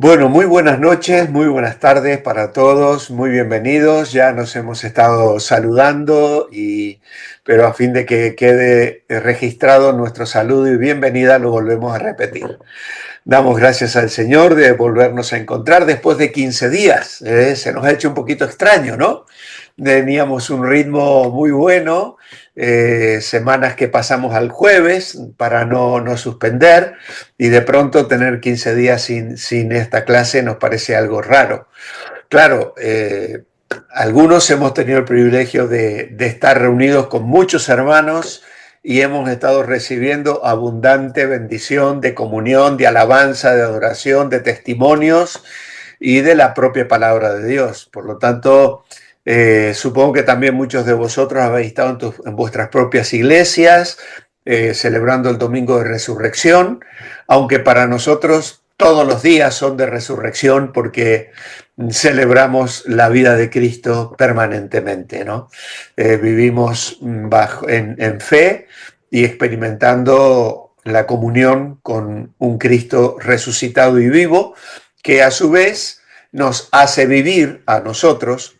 Bueno, muy buenas noches, muy buenas tardes para todos, muy bienvenidos. Ya nos hemos estado saludando, pero a fin de que quede registrado nuestro saludo y bienvenida, lo volvemos a repetir. Damos gracias al Señor de volvernos a encontrar después de 15 días. Se nos ha hecho un poquito extraño, ¿no? Teníamos un ritmo muy bueno, semanas que pasamos al jueves para no suspender, y de pronto tener 15 días sin esta clase nos parece algo raro. Claro, algunos hemos tenido el privilegio de estar reunidos con muchos hermanos y hemos estado recibiendo abundante bendición de comunión, de alabanza, de adoración, de testimonios y de la propia palabra de Dios. Por lo tanto, supongo que también muchos de vosotros habéis estado en vuestras propias iglesias, celebrando el Domingo de Resurrección, aunque para nosotros todos los días son de resurrección porque celebramos la vida de Cristo permanentemente, ¿no? Vivimos en fe y experimentando la comunión con un Cristo resucitado y vivo, que a su vez nos hace vivir a nosotros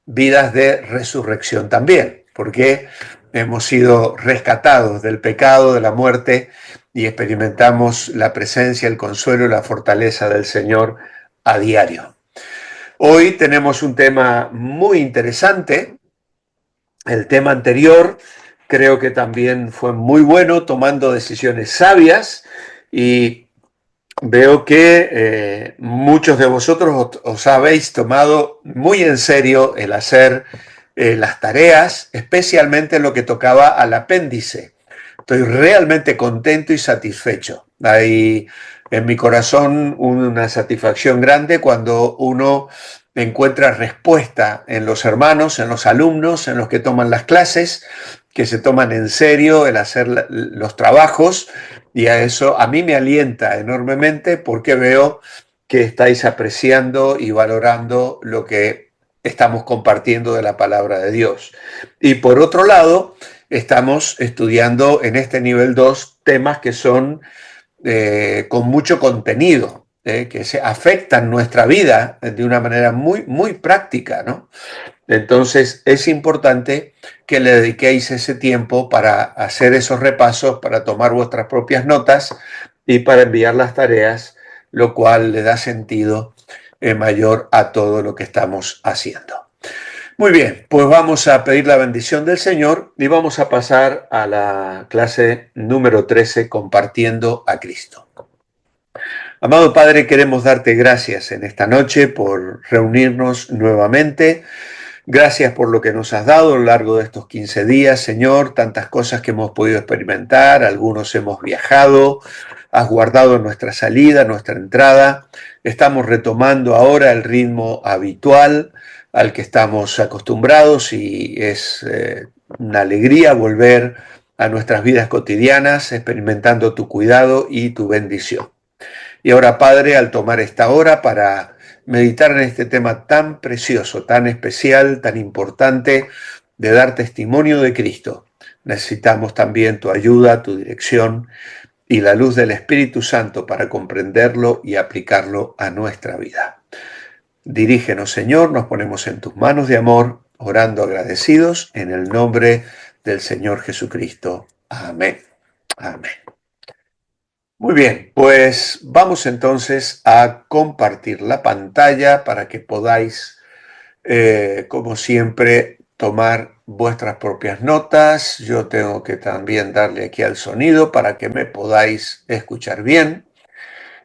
vidas de resurrección también, porque hemos sido rescatados del pecado, de la muerte, y experimentamos la presencia, el consuelo y la fortaleza del Señor a diario. Hoy tenemos un tema muy interesante. El tema anterior creo que también fue muy bueno, tomando decisiones sabias, y veo que muchos de vosotros os habéis tomado muy en serio el hacer las tareas, especialmente en lo que tocaba al apéndice. Estoy realmente contento y satisfecho. Hay en mi corazón una satisfacción grande cuando uno encuentra respuesta en los hermanos, en los alumnos, en los que toman las clases, que se toman en serio el hacer los trabajos, y a eso a mí me alienta enormemente porque veo que estáis apreciando y valorando lo que estamos compartiendo de la palabra de Dios. Y por otro lado, estamos estudiando en este nivel 2 temas que son con mucho contenido, que se afectan nuestra vida de una manera muy, muy práctica, ¿no? Entonces es importante que le dediquéis ese tiempo para hacer esos repasos, para tomar vuestras propias notas y para enviar las tareas, lo cual le da sentido mayor a todo lo que estamos haciendo. Muy bien, pues vamos a pedir la bendición del Señor y vamos a pasar a la clase número 13, compartiendo a Cristo. Amado Padre, queremos darte gracias en esta noche por reunirnos nuevamente. Gracias por lo que nos has dado a lo largo de estos 15 días, Señor, tantas cosas que hemos podido experimentar, algunos hemos viajado, has guardado nuestra salida, nuestra entrada. Estamos retomando ahora el ritmo habitual al que estamos acostumbrados, y es una alegría volver a nuestras vidas cotidianas experimentando tu cuidado y tu bendición. Y ahora, Padre, al tomar esta hora para meditar en este tema tan precioso, tan especial, tan importante, de dar testimonio de Cristo, necesitamos también tu ayuda, tu dirección y la luz del Espíritu Santo para comprenderlo y aplicarlo a nuestra vida. Dirígenos, Señor, nos ponemos en tus manos de amor, orando agradecidos en el nombre del Señor Jesucristo. Amén. Amén. Muy bien, pues vamos entonces a compartir la pantalla para que podáis, como siempre, tomar vuestras propias notas. Yo tengo que también darle aquí al sonido para que me podáis escuchar bien.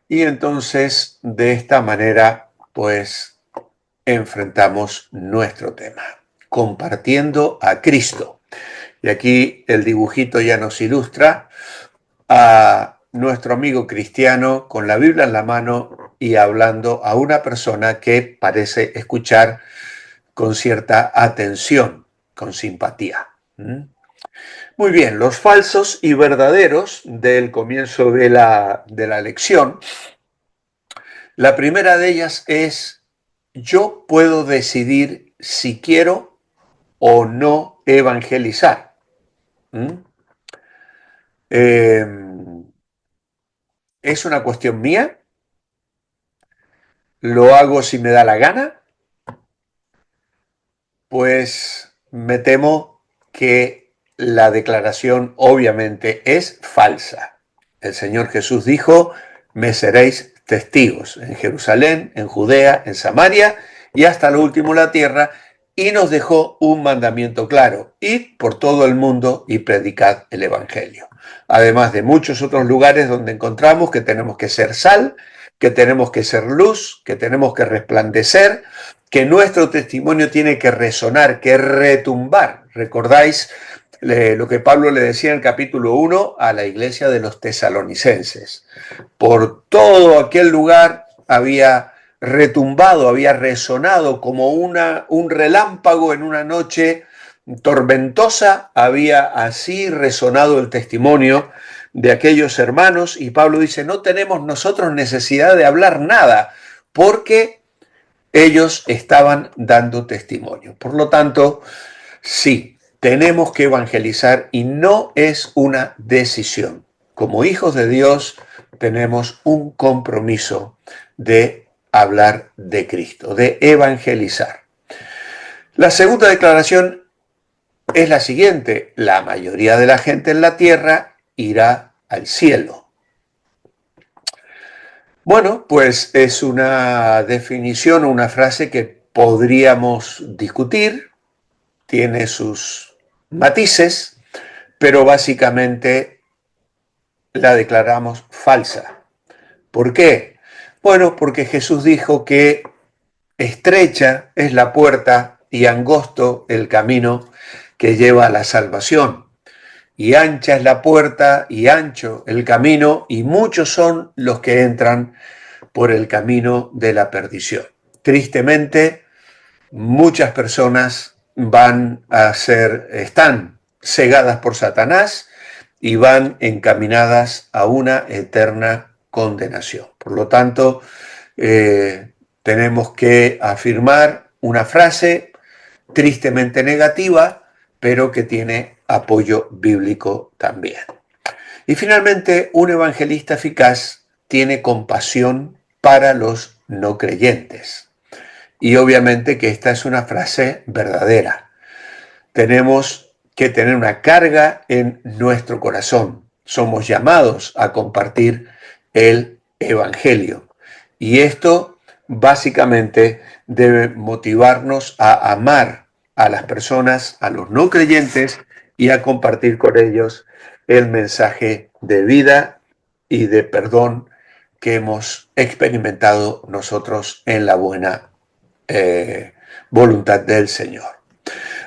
Y entonces, de esta manera, pues, enfrentamos nuestro tema, compartiendo a Cristo. Y aquí el dibujito ya nos ilustra a nuestro amigo cristiano con la Biblia en la mano y hablando a una persona que parece escuchar con cierta atención, con simpatía. Muy bien, los falsos y verdaderos del comienzo de la lección. La primera de ellas es: yo puedo decidir si quiero o no evangelizar. ¿Es una cuestión mía? ¿Lo hago si me da la gana? Pues me temo que la declaración obviamente es falsa. El Señor Jesús dijo, me seréis testigos en Jerusalén, en Judea, en Samaria y hasta lo último la tierra, y nos dejó un mandamiento claro: id por todo el mundo y predicad el Evangelio. Además de muchos otros lugares donde encontramos que tenemos que ser sal, que tenemos que ser luz, que tenemos que resplandecer, que nuestro testimonio tiene que resonar, que retumbar. ¿Recordáis lo que Pablo le decía en el capítulo 1 a la iglesia de los tesalonicenses? Por todo aquel lugar había retumbado, había resonado como un relámpago en una noche tormentosa, había así resonado el testimonio de aquellos hermanos, y Pablo dice, no tenemos nosotros necesidad de hablar nada, porque ellos estaban dando testimonio. Por lo tanto, sí, tenemos que evangelizar y no es una decisión. Como hijos de Dios tenemos un compromiso de hablar de Cristo, de evangelizar. La segunda declaración es la siguiente: la mayoría de la gente en la tierra irá al cielo. Bueno, pues es una definición, una frase que podríamos discutir, tiene sus matices, pero básicamente la declaramos falsa. ¿Por qué? Bueno, porque Jesús dijo que estrecha es la puerta y angosto el camino que lleva a la salvación, y ancha es la puerta y ancho el camino, y muchos son los que entran por el camino de la perdición. Tristemente, muchas personas están cegadas por Satanás y van encaminadas a una eterna condenación. Por lo tanto, tenemos que afirmar una frase tristemente negativa, pero que tiene apoyo bíblico también. Y finalmente, un evangelista eficaz tiene compasión para los no creyentes. Y obviamente que esta es una frase verdadera. Tenemos que tener una carga en nuestro corazón. Somos llamados a compartir el Evangelio. Y esto básicamente debe motivarnos a amar a las personas, a los no creyentes, y a compartir con ellos el mensaje de vida y de perdón que hemos experimentado nosotros en la buena voluntad del Señor.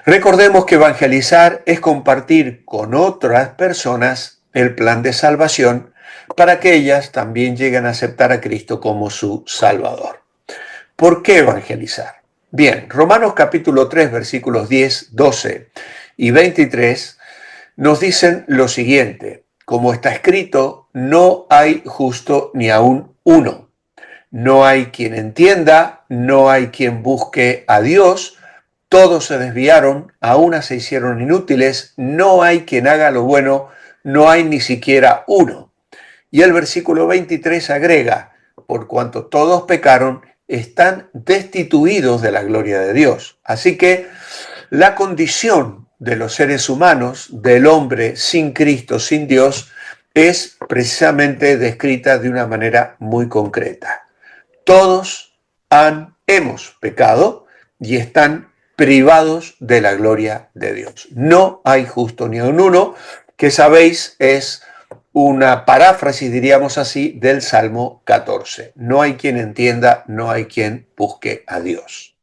Recordemos que evangelizar es compartir con otras personas el plan de salvación para que ellas también lleguen a aceptar a Cristo como su Salvador. ¿Por qué evangelizar? Bien, Romanos capítulo 3, versículos 10, 12 y 23 nos dicen lo siguiente: como está escrito, no hay justo ni aún uno. No hay quien entienda, no hay quien busque a Dios. Todos se desviaron, a una se hicieron inútiles, no hay quien haga lo bueno, no hay ni siquiera uno. Y el versículo 23 agrega, por cuanto todos pecaron, están destituidos de la gloria de Dios. Así que la condición de los seres humanos, del hombre sin Cristo, sin Dios, es precisamente descrita de una manera muy concreta. Todos hemos pecado y están privados de la gloria de Dios. No hay justo ni un uno, que sabéis es una paráfrasis, diríamos así, del Salmo 14. No hay quien entienda, no hay quien busque a Dios.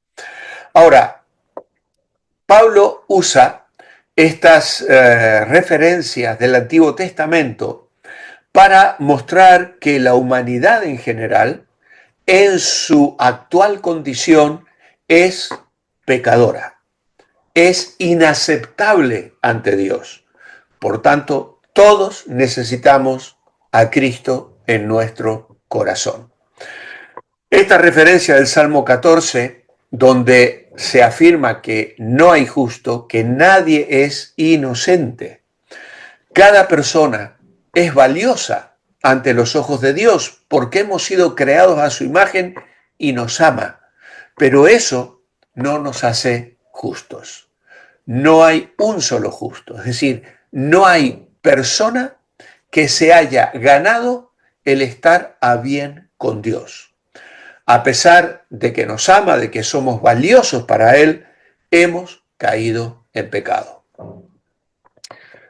Ahora, Pablo usa estas referencias del Antiguo Testamento para mostrar que la humanidad en general, en su actual condición, es pecadora, es inaceptable ante Dios. Por tanto, todos necesitamos a Cristo en nuestro corazón. Esta referencia del Salmo 14, donde se afirma que no hay justo, que nadie es inocente. Cada persona es valiosa ante los ojos de Dios porque hemos sido creados a su imagen y nos ama, pero eso no nos hace justos. No hay un solo justo, es decir, no hay persona que se haya ganado el estar a bien con Dios. A pesar de que nos ama, de que somos valiosos para Él, hemos caído en pecado.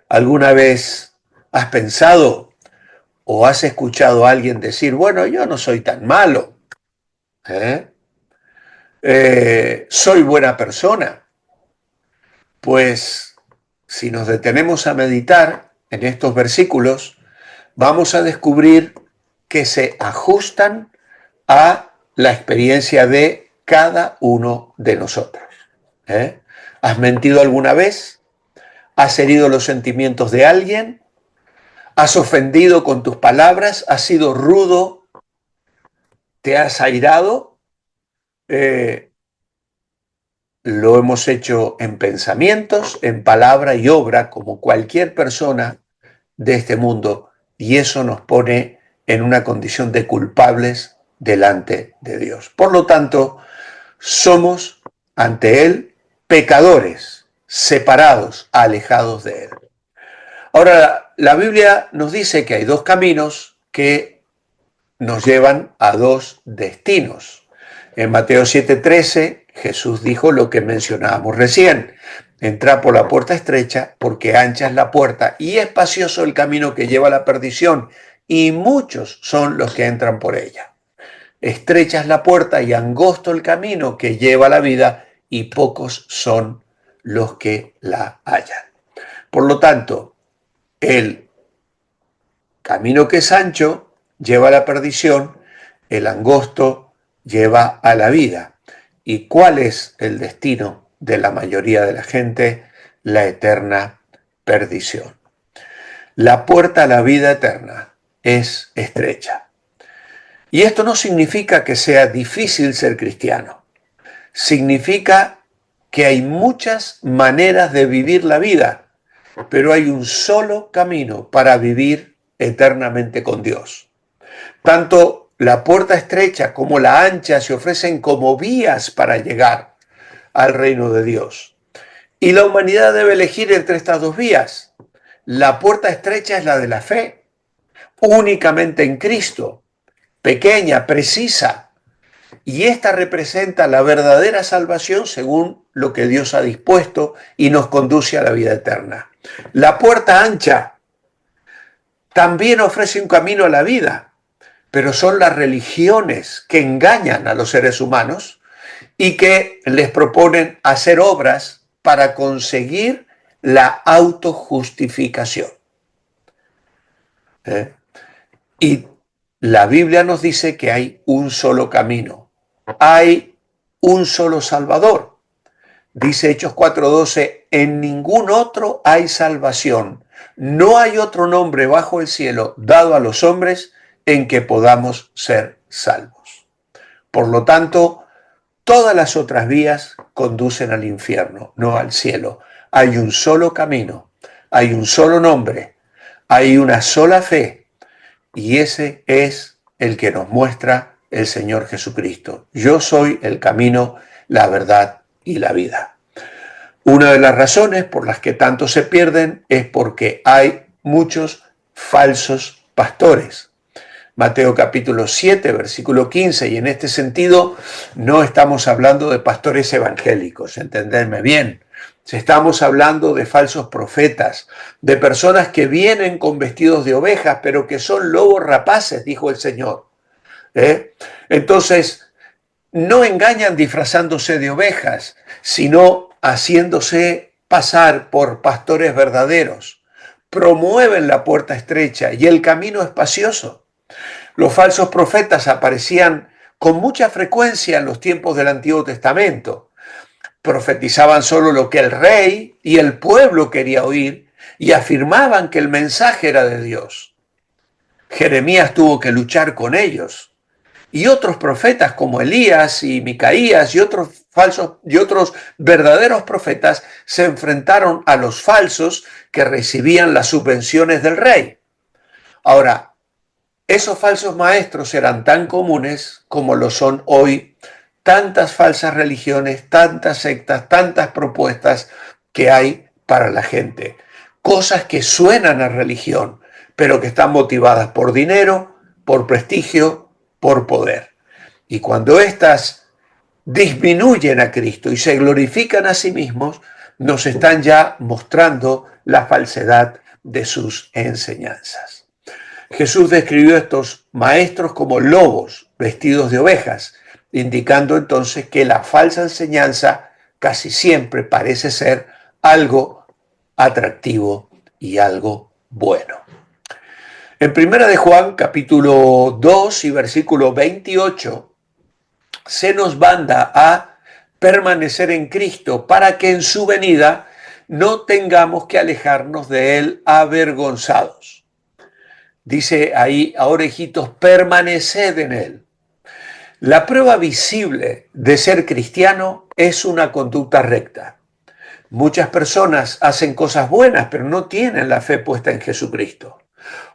¿Alguna vez has pensado o has escuchado a alguien decir, bueno, yo no soy tan malo, soy buena persona? Pues si nos detenemos a meditar en estos versículos, vamos a descubrir que se ajustan a la experiencia de cada uno de nosotros. ¿Has mentido alguna vez? ¿Has herido los sentimientos de alguien? ¿Has ofendido con tus palabras? ¿Has sido rudo? ¿Te has airado? Lo hemos hecho en pensamientos, en palabra y obra, como cualquier persona de este mundo, y eso nos pone en una condición de culpables delante de Dios. Por lo tanto, somos ante Él pecadores, separados, alejados de Él. Ahora, la Biblia nos dice que hay dos caminos que nos llevan a dos destinos. En Mateo 7:13, Jesús dijo lo que mencionábamos recién: entrad por la puerta estrecha, porque ancha es la puerta y espacioso el camino que lleva a la perdición, y muchos son los que entran por ella. Estrecha es la puerta y angosto el camino que lleva a la vida, y pocos son los que la hallan. Por lo tanto, el camino que es ancho lleva a la perdición, el angosto lleva a la vida. ¿Y cuál es el destino de la mayoría de la gente? La eterna perdición. La puerta a la vida eterna es estrecha. Y esto no significa que sea difícil ser cristiano. Significa que hay muchas maneras de vivir la vida, pero hay un solo camino para vivir eternamente con Dios. Tanto la puerta estrecha como la ancha se ofrecen como vías para llegar al reino de Dios. Y la humanidad debe elegir entre estas dos vías. La puerta estrecha es la de la fe, únicamente en Cristo, pequeña, precisa, y esta representa la verdadera salvación según lo que Dios ha dispuesto y nos conduce a la vida eterna. La puerta ancha también ofrece un camino a la vida, pero son las religiones que engañan a los seres humanos y que les proponen hacer obras para conseguir la autojustificación. Y la Biblia nos dice que hay un solo camino, hay un solo Salvador. Dice Hechos 4:12, en ningún otro hay salvación, no hay otro nombre bajo el cielo dado a los hombres en que podamos ser salvos. Por lo tanto, todas las otras vías conducen al infierno, no al cielo. Hay un solo camino, hay un solo nombre, hay una sola fe, y ese es el que nos muestra el Señor Jesucristo. Yo soy el camino, la verdad y la vida. Una de las razones por las que tanto se pierden es porque hay muchos falsos pastores. Mateo capítulo 7, versículo 15, y en este sentido no estamos hablando de pastores evangélicos, entendedme bien. Estamos hablando de falsos profetas, de personas que vienen con vestidos de ovejas, pero que son lobos rapaces, dijo el Señor. Entonces, no engañan disfrazándose de ovejas, sino haciéndose pasar por pastores verdaderos. Promueven la puerta estrecha y el camino espacioso. Los falsos profetas aparecían con mucha frecuencia en los tiempos del Antiguo Testamento. Profetizaban solo lo que el rey y el pueblo quería oír y afirmaban que el mensaje era de Dios. Jeremías tuvo que luchar con ellos. Y otros profetas como Elías y Micaías y otros verdaderos profetas se enfrentaron a los falsos que recibían las subvenciones del rey. Ahora, Esos falsos maestros eran tan comunes como lo son hoy tantas falsas religiones, tantas sectas, tantas propuestas que hay para la gente. Cosas que suenan a religión, pero que están motivadas por dinero, por prestigio, por poder. Y cuando éstas disminuyen a Cristo y se glorifican a sí mismos, nos están ya mostrando la falsedad de sus enseñanzas. Jesús describió a estos maestros como lobos vestidos de ovejas, indicando entonces que la falsa enseñanza casi siempre parece ser algo atractivo y algo bueno. En Primera de Juan, capítulo 2 y versículo 28, se nos manda a permanecer en Cristo para que en su venida no tengamos que alejarnos de Él avergonzados. Dice ahí, ahora hijitos, permaneced en Él. La prueba visible de ser cristiano es una conducta recta. Muchas personas hacen cosas buenas, pero no tienen la fe puesta en Jesucristo.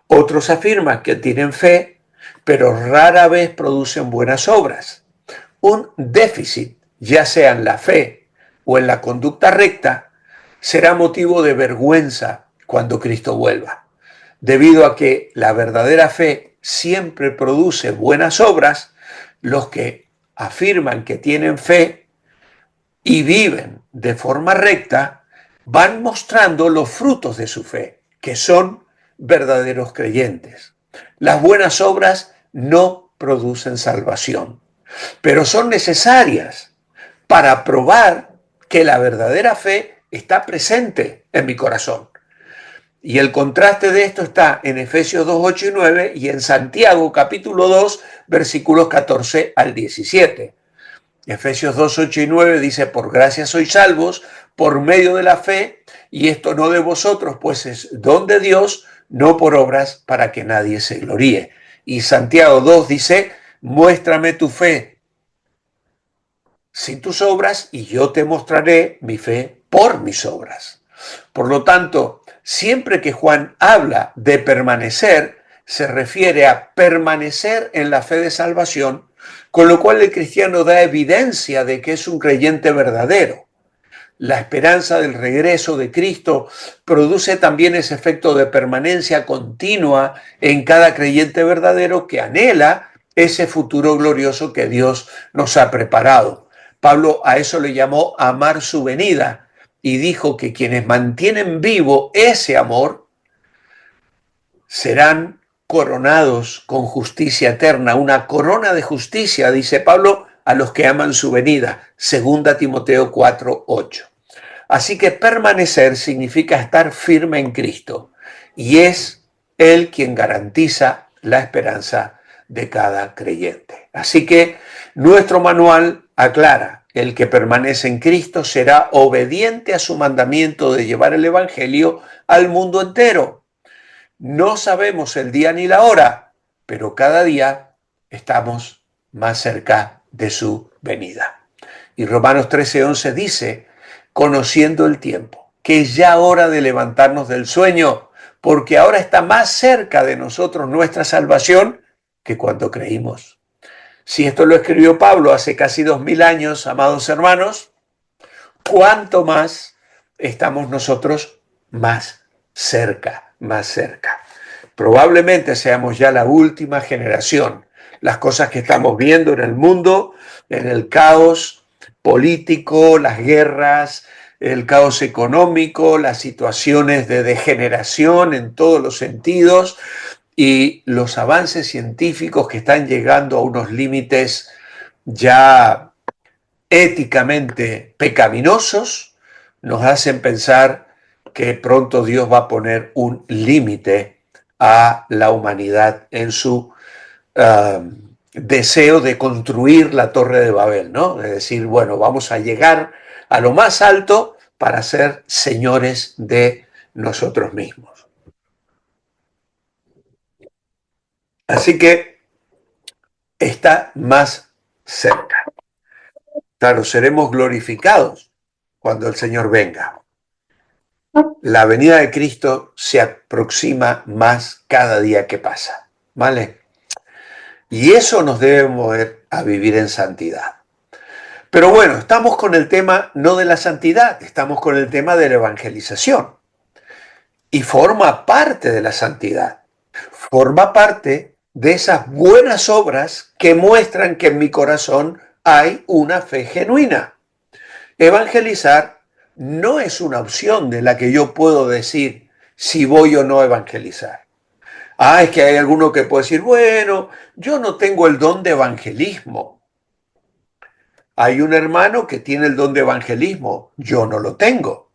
Otros afirman que tienen fe, pero rara vez producen buenas obras. Un déficit, ya sea en la fe o en la conducta recta, será motivo de vergüenza cuando Cristo vuelva. Debido a que la verdadera fe siempre produce buenas obras, los que afirman que tienen fe y viven de forma recta van mostrando los frutos de su fe, que son verdaderos creyentes. Las buenas obras no producen salvación, pero son necesarias para probar que la verdadera fe está presente en mi corazón. Y el contraste de esto está en Efesios 2, 8 y 9 y en Santiago capítulo 2, versículos 14 al 17. Efesios 2, 8 y 9 dice, por gracia sois salvos por medio de la fe, y esto no de vosotros, pues es don de Dios, no por obras para que nadie se gloríe. Y Santiago 2 dice, muéstrame tu fe sin tus obras y yo te mostraré mi fe por mis obras. Por lo tanto, siempre que Juan habla de permanecer, se refiere a permanecer en la fe de salvación, con lo cual el cristiano da evidencia de que es un creyente verdadero. La esperanza del regreso de Cristo produce también ese efecto de permanencia continua en cada creyente verdadero que anhela ese futuro glorioso que Dios nos ha preparado. Pablo a eso le llamó amar su venida y dijo que quienes mantienen vivo ese amor serán coronados con justicia eterna, una corona de justicia, dice Pablo, a los que aman su venida, 2 Timoteo 4, 8. Así que permanecer significa estar firme en Cristo y es Él quien garantiza la esperanza de cada creyente. Así que nuestro manual aclara, el que permanece en Cristo será obediente a su mandamiento de llevar el Evangelio al mundo entero. No sabemos el día ni la hora, pero cada día estamos más cerca de su venida. Y Romanos 13:11 dice, conociendo el tiempo, que es ya hora de levantarnos del sueño, porque ahora está más cerca de nosotros nuestra salvación que cuando creímos. Si esto lo escribió Pablo hace casi 2000 años, amados hermanos, ¿cuánto más estamos nosotros más cerca, más cerca? Probablemente seamos ya la última generación. Las cosas que estamos viendo en el mundo, en el caos político, las guerras, el caos económico, las situaciones de degeneración en todos los sentidos y los avances científicos que están llegando a unos límites ya éticamente pecaminosos, nos hacen pensar que pronto Dios va a poner un límite a la humanidad en su deseo de construir la Torre de Babel, ¿no? Es decir, bueno, vamos a llegar a lo más alto para ser señores de nosotros mismos. Así que está más cerca. Claro, seremos glorificados cuando el Señor venga. La venida de Cristo se aproxima más cada día que pasa, ¿vale? Y eso nos debe mover a vivir en santidad. Pero bueno, estamos con el tema no de la santidad, estamos con el tema de la evangelización. Y forma parte de la santidad. Forma parte de esas buenas obras que muestran que en mi corazón hay una fe genuina. Evangelizar no es una opción de la que yo puedo decir si voy o no a evangelizar. Es que hay alguno que puede decir, bueno, yo no tengo el don de evangelismo. Hay un hermano que tiene el don de evangelismo, yo no lo tengo.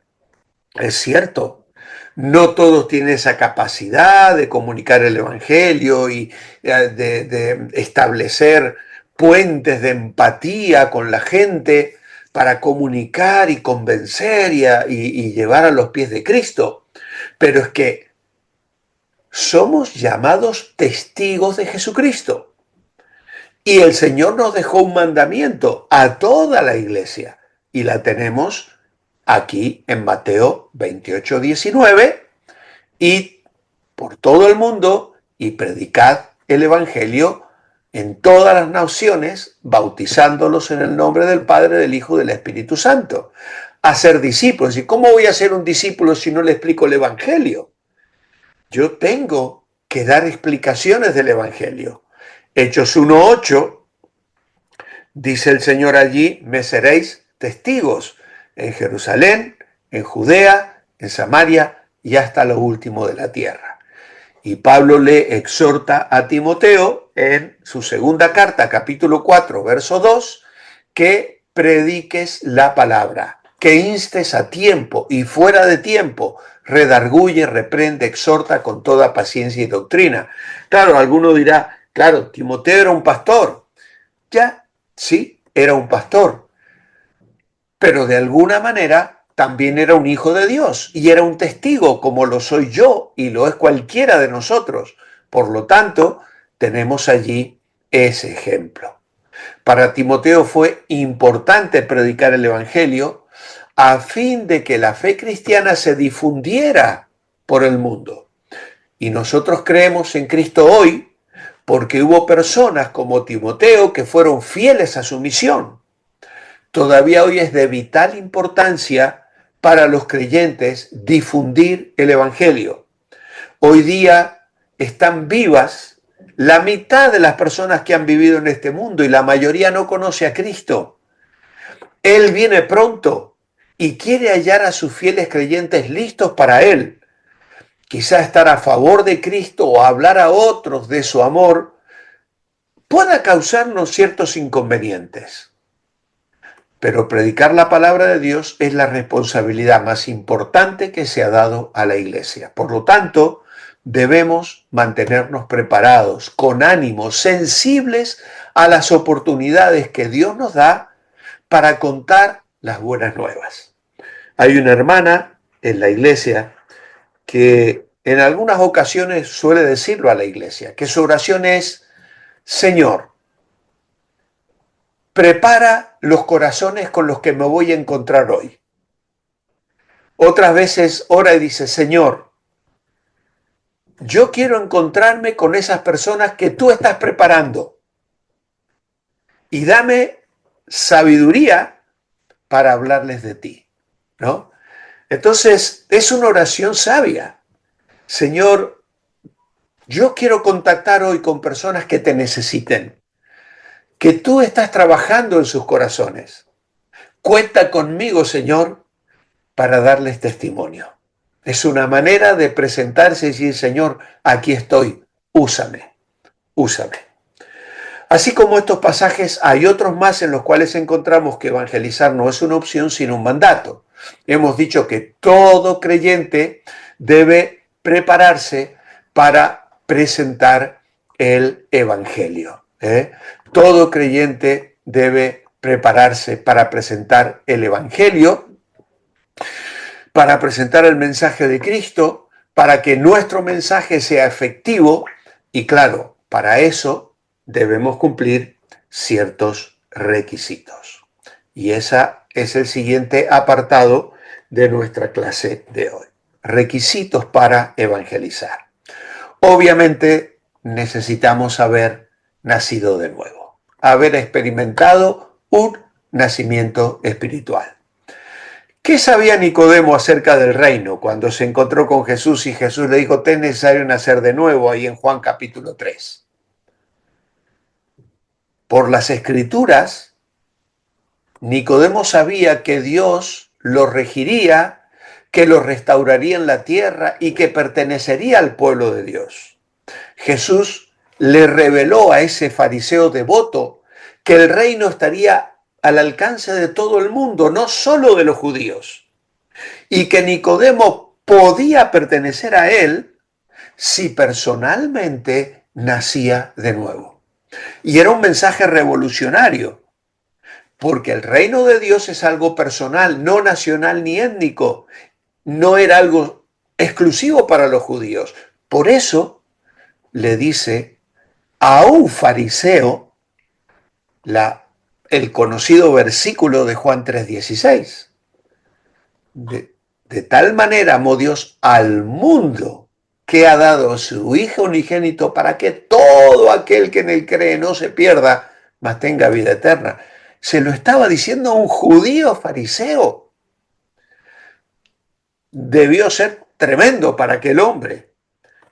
Es cierto, no todos tienen esa capacidad de comunicar el evangelio y de establecer puentes de empatía con la gente para comunicar y convencer y llevar a los pies de Cristo. Pero es que somos llamados testigos de Jesucristo. Y el Señor nos dejó un mandamiento a toda la iglesia. Y la tenemos aquí en Mateo 28, 19. Y por todo el mundo y predicad el Evangelio en todas las naciones, bautizándolos en el nombre del Padre, del Hijo y del Espíritu Santo. A ser discípulos. ¿Y cómo voy a ser un discípulo si no le explico el Evangelio? Yo tengo que dar explicaciones del Evangelio. Hechos 1:8, dice el Señor allí, me seréis testigos en Jerusalén, en Judea, en Samaria y hasta lo último de la tierra. Y Pablo le exhorta a Timoteo en su segunda carta, capítulo 4, verso 2, que prediques la palabra, que instes a tiempo y fuera de tiempo, redarguye, reprende, exhorta con toda paciencia y doctrina. Claro, alguno dirá, claro, Timoteo era un pastor. Ya, sí, era un pastor, pero de alguna manera también era un hijo de Dios y era un testigo como lo soy yo y lo es cualquiera de nosotros. Por lo tanto, tenemos allí ese ejemplo. Para Timoteo fue importante predicar el Evangelio a fin de que la fe cristiana se difundiera por el mundo. Y nosotros creemos en Cristo hoy porque hubo personas como Timoteo que fueron fieles a su misión. Todavía hoy es de vital importancia para los creyentes difundir el Evangelio. Hoy día están vivas la mitad de las personas que han vivido en este mundo y la mayoría no conoce a Cristo. Él viene pronto y quiere hallar a sus fieles creyentes listos para Él. Quizá estar a favor de Cristo o hablar a otros de su amor pueda causarnos ciertos inconvenientes. Pero predicar la palabra de Dios es la responsabilidad más importante que se ha dado a la iglesia. Por lo tanto, debemos mantenernos preparados, con ánimo, sensibles a las oportunidades que Dios nos da para contar las buenas nuevas. Hay una hermana en la iglesia que en algunas ocasiones suele decirlo a la iglesia, que su oración es, Señor, prepara los corazones con los que me voy a encontrar hoy. Otras veces ora y dice, Señor, yo quiero encontrarme con esas personas que tú estás preparando y dame sabiduría para hablarles de ti, ¿no? Entonces, es una oración sabia. Señor, yo quiero contactar hoy con personas que te necesiten, que tú estás trabajando en sus corazones. Cuenta conmigo, Señor, para darles testimonio. Es una manera de presentarse y decir, Señor, aquí estoy, úsame, úsame. Así como estos pasajes, hay otros más en los cuales encontramos que evangelizar no es una opción, sino un mandato. Hemos dicho que todo creyente debe prepararse para presentar el evangelio. Todo creyente debe prepararse para presentar el evangelio, para presentar el mensaje de Cristo, para que nuestro mensaje sea efectivo y claro, para eso debemos cumplir ciertos requisitos. Y ese es el siguiente apartado de nuestra clase de hoy. Requisitos para evangelizar. Obviamente necesitamos saber nacido de nuevo, haber experimentado un nacimiento espiritual. ¿Qué sabía Nicodemo acerca del reino cuando se encontró con Jesús y Jesús le dijo, te es necesario nacer de nuevo, ahí en Juan capítulo 3? Por las Escrituras, Nicodemo sabía que Dios lo regiría, que lo restauraría en la tierra y que pertenecería al pueblo de Dios. Jesús le reveló a ese fariseo devoto que el reino estaría al alcance de todo el mundo, no solo de los judíos, y que Nicodemo podía pertenecer a él si personalmente nacía de nuevo. Y era un mensaje revolucionario, porque el reino de Dios es algo personal, no nacional ni étnico, no era algo exclusivo para los judíos. Por eso le dice a un fariseo el conocido versículo de Juan 3:16. De tal manera amó Dios al mundo que ha dado a su Hijo unigénito para que todo aquel que en él cree no se pierda, mas tenga vida eterna. Se lo estaba diciendo a un judío fariseo. Debió ser tremendo para aquel hombre,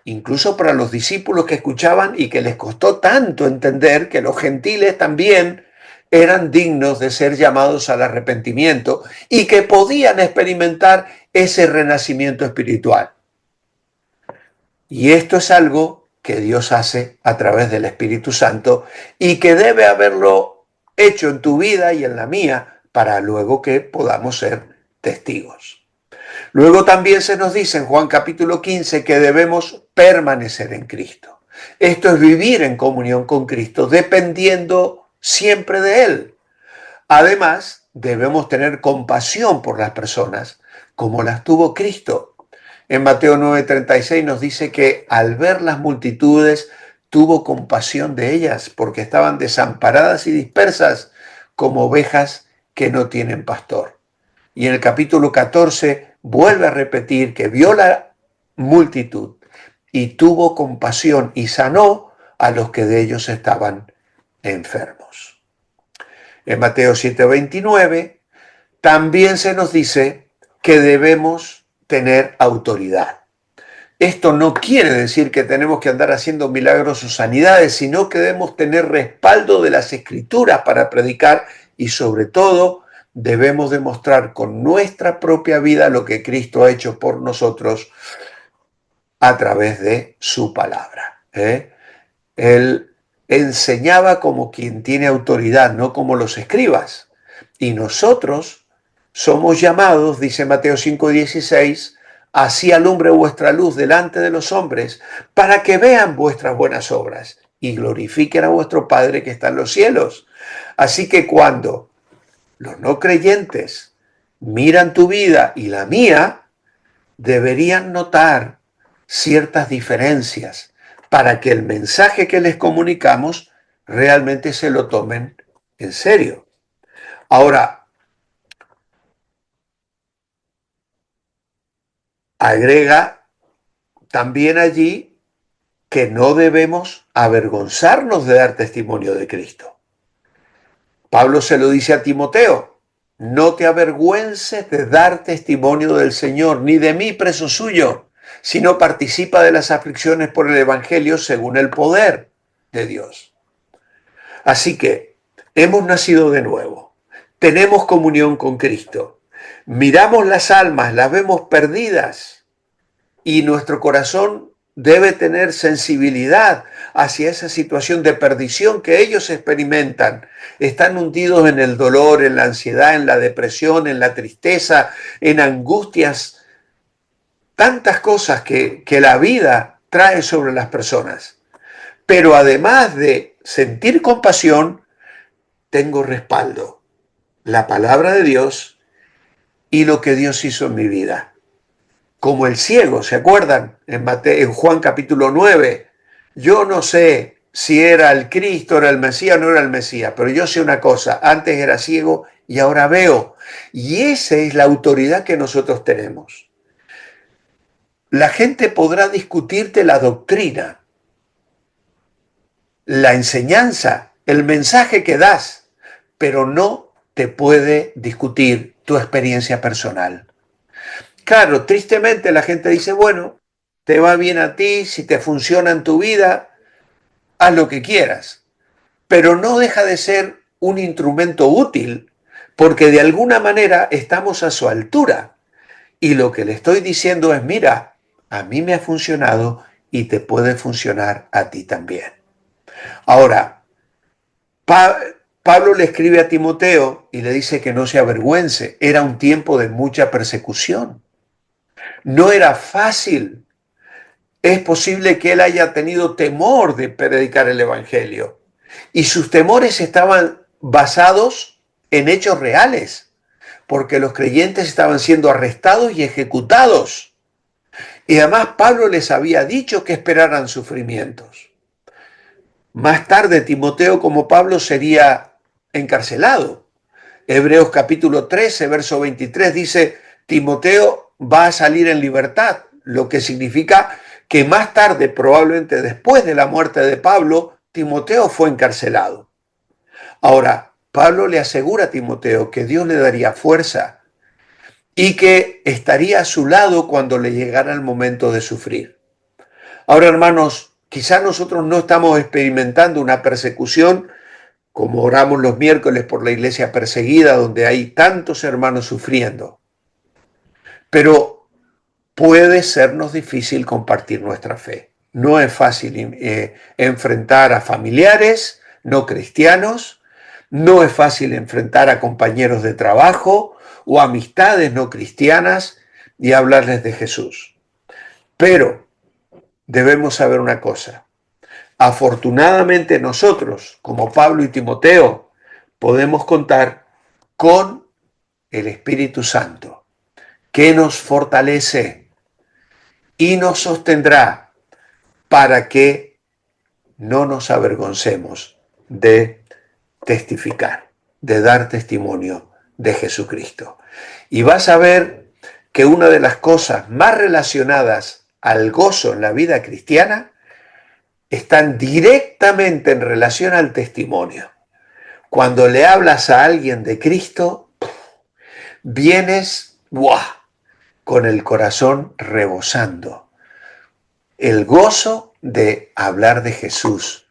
incluso para los discípulos que escuchaban y que les costó tanto entender que los gentiles también eran dignos de ser llamados al arrepentimiento y que podían experimentar ese renacimiento espiritual. Y esto es algo que Dios hace a través del Espíritu Santo y que debe haberlo hecho en tu vida y en la mía para luego que podamos ser testigos. Luego también se nos dice en Juan capítulo 15 que debemos permanecer en Cristo. Esto es vivir en comunión con Cristo, dependiendo siempre de Él. Además, debemos tener compasión por las personas, como las tuvo Cristo. En Mateo 9:36 nos dice que al ver las multitudes, tuvo compasión de ellas, porque estaban desamparadas y dispersas como ovejas que no tienen pastor. Y en el capítulo 14 vuelve a repetir que vio la multitud y tuvo compasión y sanó a los que de ellos estaban enfermos. En Mateo 7:29 también se nos dice que debemos tener autoridad. Esto no quiere decir que tenemos que andar haciendo milagros o sanidades, sino que debemos tener respaldo de las Escrituras para predicar y sobre todo debemos demostrar con nuestra propia vida lo que Cristo ha hecho por nosotros a través de su palabra. Él enseñaba como quien tiene autoridad, no como los escribas. Y nosotros somos llamados, dice Mateo 5:16, así alumbre vuestra luz delante de los hombres, para que vean vuestras buenas obras y glorifiquen a vuestro Padre que está en los cielos. Así que cuando los no creyentes miran tu vida y la mía, deberían notar ciertas diferencias para que el mensaje que les comunicamos realmente se lo tomen en serio. Ahora, agrega también allí que no debemos avergonzarnos de dar testimonio de Cristo. Pablo se lo dice a Timoteo, no te avergüences de dar testimonio del Señor, ni de mí preso suyo, sino participa de las aflicciones por el Evangelio según el poder de Dios. Así que hemos nacido de nuevo, tenemos comunión con Cristo, miramos las almas, las vemos perdidas y nuestro corazón debe tener sensibilidad hacia esa situación de perdición que ellos experimentan. Están hundidos en el dolor, en la ansiedad, en la depresión, en la tristeza, en angustias, tantas cosas que la vida trae sobre las personas. Pero además de sentir compasión, tengo respaldo, la palabra de Dios y lo que Dios hizo en mi vida. Como el ciego, ¿se acuerdan? En Juan capítulo 9, yo no sé si era el Cristo, era el Mesías o no era el Mesías, pero yo sé una cosa, antes era ciego y ahora veo. Y esa es la autoridad que nosotros tenemos. La gente podrá discutirte la doctrina, la enseñanza, el mensaje que das, pero no te puede discutir tu experiencia personal. Claro, tristemente la gente dice, bueno, te va bien a ti, si te funciona en tu vida, haz lo que quieras, pero no deja de ser un instrumento útil porque de alguna manera estamos a su altura y lo que le estoy diciendo es, mira, a mí me ha funcionado y te puede funcionar a ti también. Ahora, Pablo le escribe a Timoteo y le dice que no se avergüence, era un tiempo de mucha persecución, no era fácil. Es posible que él haya tenido temor de predicar el Evangelio. Y sus temores estaban basados en hechos reales, porque los creyentes estaban siendo arrestados y ejecutados. Y además Pablo les había dicho que esperaran sufrimientos. Más tarde Timoteo, como Pablo, sería encarcelado. Hebreos capítulo 13, verso 23 dice, Timoteo va a salir en libertad, lo que significa que más tarde, probablemente después de la muerte de Pablo, Timoteo fue encarcelado. Ahora, Pablo le asegura a Timoteo que Dios le daría fuerza y que estaría a su lado cuando le llegara el momento de sufrir. Ahora, hermanos, quizás nosotros no estamos experimentando una persecución como oramos los miércoles por la iglesia perseguida, donde hay tantos hermanos sufriendo. Pero puede sernos difícil compartir nuestra fe. No es fácil enfrentar a familiares no cristianos, no es fácil enfrentar a compañeros de trabajo o amistades no cristianas y hablarles de Jesús. Pero debemos saber una cosa. Afortunadamente nosotros, como Pablo y Timoteo, podemos contar con el Espíritu Santo, que nos fortalece y nos sostendrá para que no nos avergoncemos de testificar, de dar testimonio de Jesucristo. Y vas a ver que una de las cosas más relacionadas al gozo en la vida cristiana están directamente en relación al testimonio. Cuando le hablas a alguien de Cristo, vienes con el corazón rebosando. El gozo de hablar de Jesús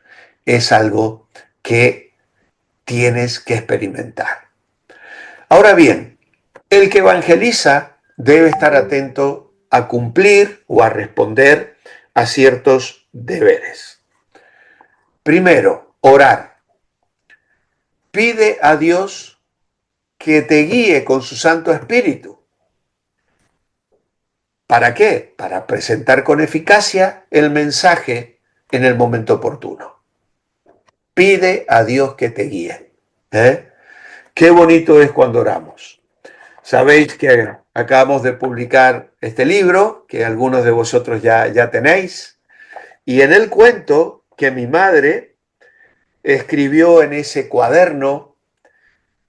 es algo que tienes que experimentar. Ahora bien, el que evangeliza debe estar atento a cumplir o a responder a ciertos deberes. Primero, orar. Pide a Dios que te guíe con su Santo Espíritu. ¿Para qué? Para presentar con eficacia el mensaje en el momento oportuno. Pide a Dios que te guíe. Qué bonito es cuando oramos. Sabéis que acabamos de publicar este libro, que algunos de vosotros ya tenéis, y en él cuento que mi madre escribió en ese cuaderno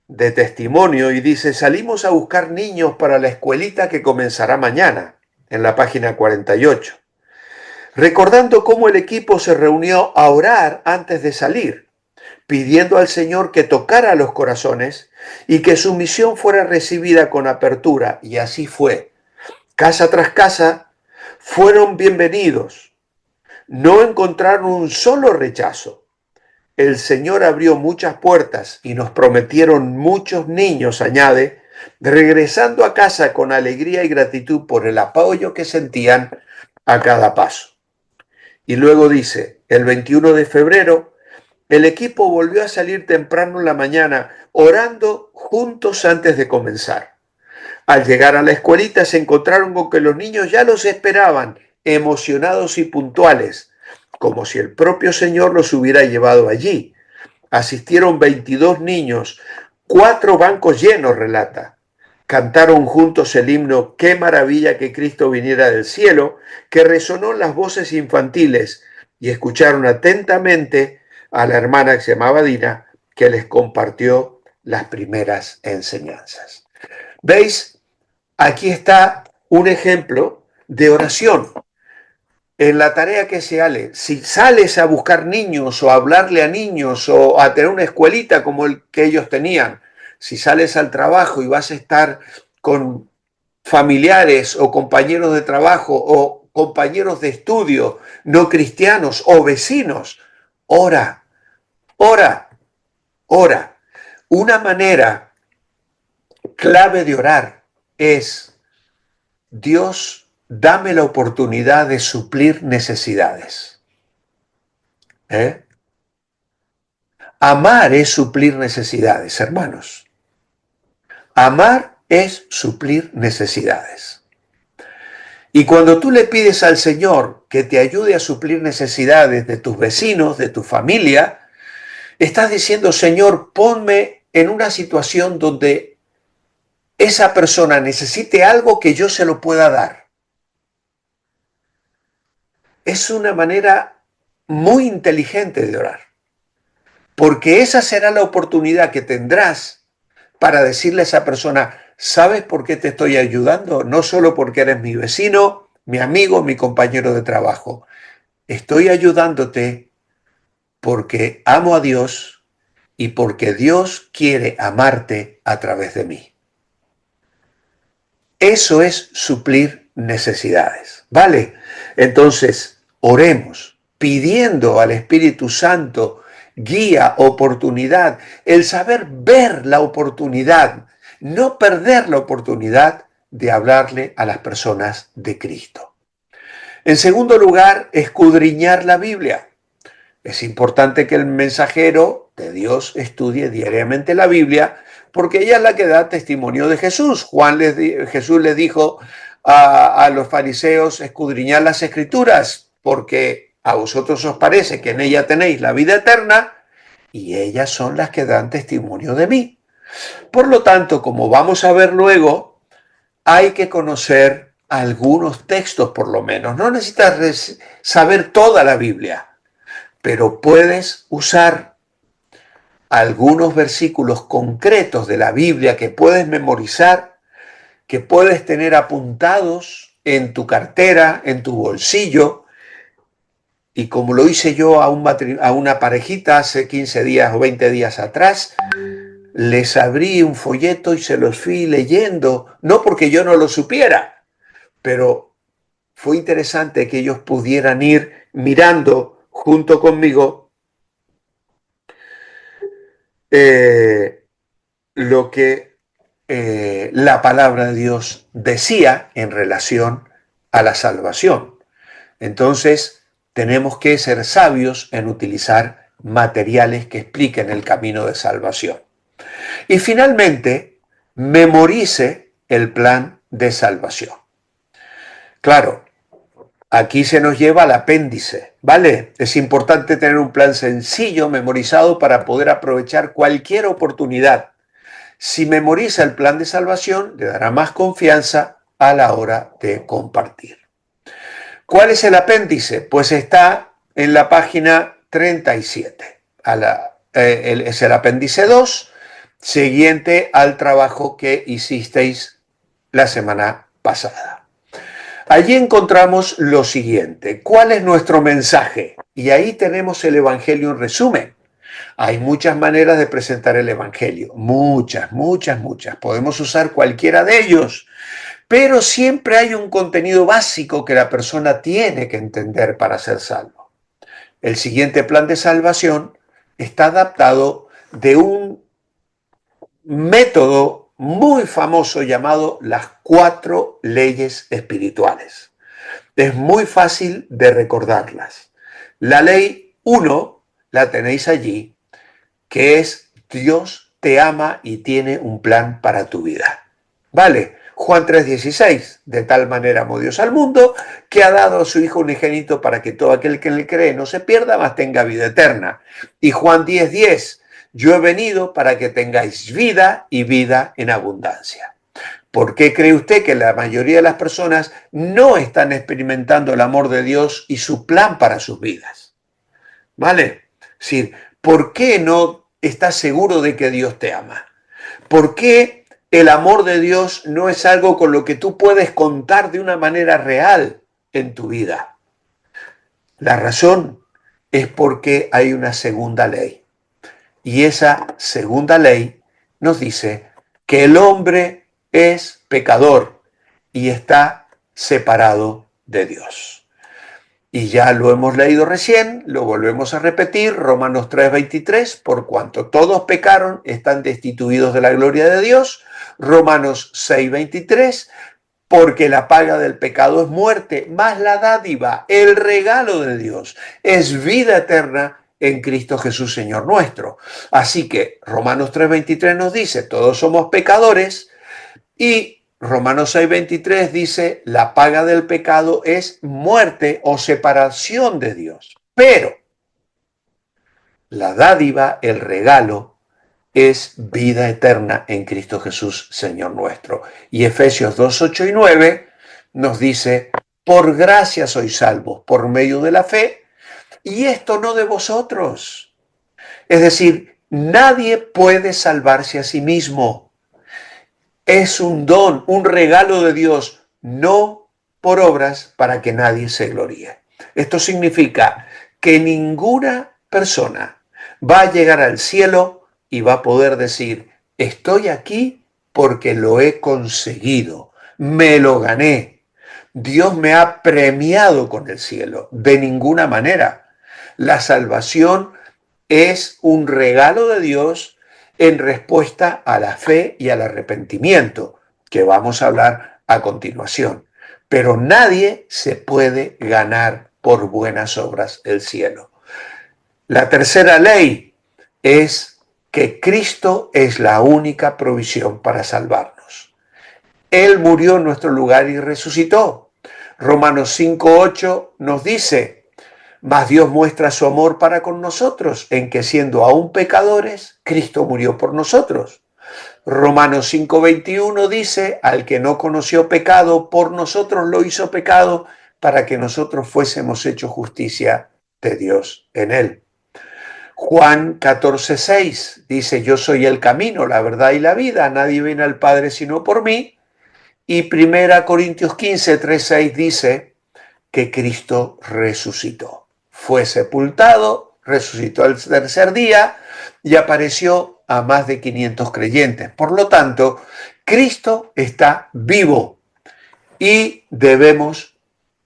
de testimonio y dice, salimos a buscar niños para la escuelita que comenzará mañana, en la página 48, recordando cómo el equipo se reunió a orar antes de salir, pidiendo al Señor que tocara los corazones y que su misión fuera recibida con apertura, y así fue. Casa tras casa fueron bienvenidos, no encontraron un solo rechazo. El Señor abrió muchas puertas y nos prometieron muchos niños, añade, regresando a casa con alegría y gratitud por el apoyo que sentían a cada paso. Y luego dice, el 21 de febrero, el equipo volvió a salir temprano en la mañana, orando juntos antes de comenzar. Al llegar a la escuelita se encontraron con que los niños ya los esperaban, emocionados y puntuales, como si el propio Señor los hubiera llevado allí. Asistieron 22 niños, 4 bancos llenos, relata. Cantaron juntos el himno Qué maravilla que Cristo viniera del cielo, que resonó en las voces infantiles, y escucharon atentamente a la hermana que se llamaba Dina, que les compartió las primeras enseñanzas. ¿Veis? Aquí está un ejemplo de oración. en la tarea que se sale, si sales a buscar niños o a hablarle a niños o a tener una escuelita como el que ellos tenían, si sales al trabajo y vas a estar con familiares o compañeros de trabajo o compañeros de estudio no cristianos o vecinos, ora, ora, ora. Una manera clave de orar es: Dios, dame la oportunidad de suplir necesidades. ¿Eh? Amar es suplir necesidades, hermanos. Amar es suplir necesidades. Y cuando tú le pides al Señor que te ayude a suplir necesidades de tus vecinos, de tu familia, estás diciendo: Señor, ponme en una situación donde esa persona necesite algo que yo se lo pueda dar. Es una manera muy inteligente de orar, porque esa será la oportunidad que tendrás para decirle a esa persona: ¿sabes por qué te estoy ayudando? No solo porque eres mi vecino, mi amigo, mi compañero de trabajo. Estoy ayudándote porque amo a Dios y porque Dios quiere amarte a través de mí. Eso es suplir necesidades, ¿vale? Entonces, oremos pidiendo al Espíritu Santo guía, oportunidad, el saber ver la oportunidad, no perder la oportunidad de hablarle a las personas de Cristo. En segundo lugar, escudriñar la Biblia. Es importante que el mensajero de Dios estudie diariamente la Biblia, porque ella es la que da testimonio de Jesús. Jesús le dijo a los fariseos: escudriñad las Escrituras, porque a vosotros os parece que en ella tenéis la vida eterna, y ellas son las que dan testimonio de mí. Por lo tanto, como vamos a ver luego, hay que conocer algunos textos por lo menos. No necesitas saber toda la Biblia, pero puedes usar algunos versículos concretos de la Biblia que puedes memorizar, que puedes tener apuntados en tu cartera, en tu bolsillo. Y como lo hice yo a una parejita hace 15 días o 20 días atrás, les abrí un folleto y se los fui leyendo, no porque yo no lo supiera, pero fue interesante que ellos pudieran ir mirando junto conmigo lo que la palabra de Dios decía en relación a la salvación. Entonces, tenemos que ser sabios en utilizar materiales que expliquen el camino de salvación. Y finalmente, memorice el plan de salvación. Claro, aquí se nos lleva al apéndice, ¿vale? Es importante tener un plan sencillo, memorizado, para poder aprovechar cualquier oportunidad. Si memoriza el plan de salvación, le dará más confianza a la hora de compartir. ¿Cuál es el apéndice? Pues está en la página 37. Es el apéndice 2, siguiente al trabajo que hicisteis la semana pasada. Allí encontramos lo siguiente: ¿cuál es nuestro mensaje? Y ahí tenemos el Evangelio en resumen. Hay muchas maneras de presentar el Evangelio, muchas. Podemos usar cualquiera de ellos, pero siempre hay un contenido básico que la persona tiene que entender para ser salvo. El siguiente plan de salvación está adaptado de un método muy famoso llamado las 4 leyes espirituales. Es muy fácil de recordarlas. La ley 1 la tenéis allí, que es: Dios te ama y tiene un plan para tu vida. ¿Vale? Juan 3:16, de tal manera amó Dios al mundo que ha dado a su Hijo unigénito para que todo aquel que en él cree no se pierda, mas tenga vida eterna. Y Juan 10:10, yo he venido para que tengáis vida y vida en abundancia. ¿Por qué cree usted que la mayoría de las personas no están experimentando el amor de Dios y su plan para sus vidas? ¿Vale? Es decir, ¿por qué no estás seguro de que Dios te ama? ¿Por qué el amor de Dios no es algo con lo que tú puedes contar de una manera real en tu vida? La razón es porque hay una segunda ley. Y esa segunda ley nos dice que el hombre es pecador y está separado de Dios. Y ya lo hemos leído recién, lo volvemos a repetir, Romanos 3:23, por cuanto todos pecaron, están destituidos de la gloria de Dios. Romanos 6:23, porque la paga del pecado es muerte, mas la dádiva, el regalo de Dios, es vida eterna en Cristo Jesús, Señor nuestro. Así que Romanos 3:23 nos dice, todos somos pecadores, y Romanos 6:23 dice, la paga del pecado es muerte o separación de Dios. Pero la dádiva, el regalo, es vida eterna en Cristo Jesús, Señor nuestro. Y Efesios 2:8 y 9 nos dice, por gracia sois salvos, por medio de la fe, y esto no de vosotros. Es decir, nadie puede salvarse a sí mismo. Es un don, un regalo de Dios, no por obras para que nadie se gloríe. Esto significa que ninguna persona va a llegar al cielo y va a poder decir, estoy aquí porque lo he conseguido, me lo gané. Dios me ha premiado con el cielo. De ninguna manera. La salvación es un regalo de Dios en respuesta a la fe y al arrepentimiento, que vamos a hablar a continuación. Pero nadie se puede ganar por buenas obras el cielo. La tercera ley es que Cristo es la única provisión para salvarnos. Él murió en nuestro lugar y resucitó. Romanos 5:8 nos dice, mas Dios muestra su amor para con nosotros, en que siendo aún pecadores, Cristo murió por nosotros. Romanos 5:21 dice, al que no conoció pecado, por nosotros lo hizo pecado, para que nosotros fuésemos hechos justicia de Dios en él. Juan 14:6 dice, yo soy el camino, la verdad y la vida, nadie viene al Padre sino por mí. Y 1 Corintios 15:3-6 dice que Cristo resucitó. Fue sepultado, resucitó el tercer día y apareció a más de 500 creyentes. Por lo tanto, Cristo está vivo y debemos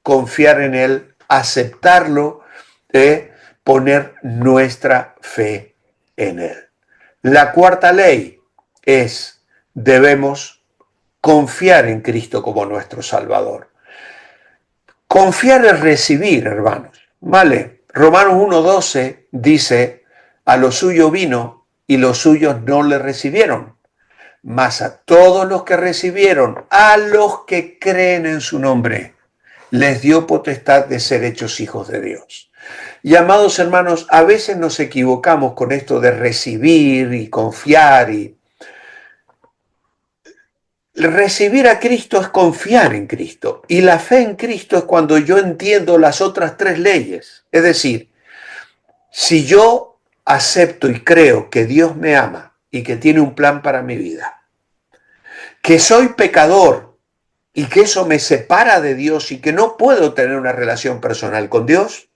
confiar en Él, aceptarlo, poner nuestra fe en Él. La cuarta ley es, debemos confiar en Cristo como nuestro Salvador. Confiar es recibir, hermanos. ¿Vale? Romanos 1:12 dice, a lo suyo vino y los suyos no le recibieron. Mas a todos los que recibieron, a los que creen en su nombre, les dio potestad de ser hechos hijos de Dios. Y amados hermanos, a veces nos equivocamos con esto de recibir y confiar. Recibir a Cristo es confiar en Cristo. Y la fe en Cristo es cuando yo entiendo las otras tres leyes. Es decir, si yo acepto y creo que Dios me ama y que tiene un plan para mi vida, que soy pecador y que eso me separa de Dios y que no puedo tener una relación personal con Dios,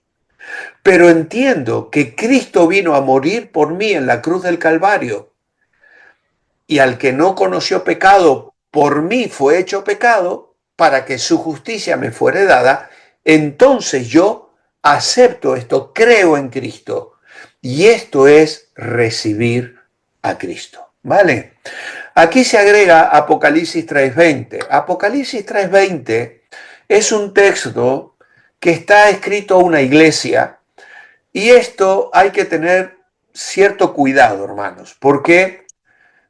pero entiendo que Cristo vino a morir por mí en la cruz del Calvario y al que no conoció pecado, por mí fue hecho pecado para que su justicia me fuere dada, entonces yo acepto esto, creo en Cristo. Y esto es recibir a Cristo, ¿vale? Aquí se agrega Apocalipsis 3:20. Apocalipsis 3:20 es un texto que está escrito a una iglesia y esto hay que tener cierto cuidado, hermanos, porque,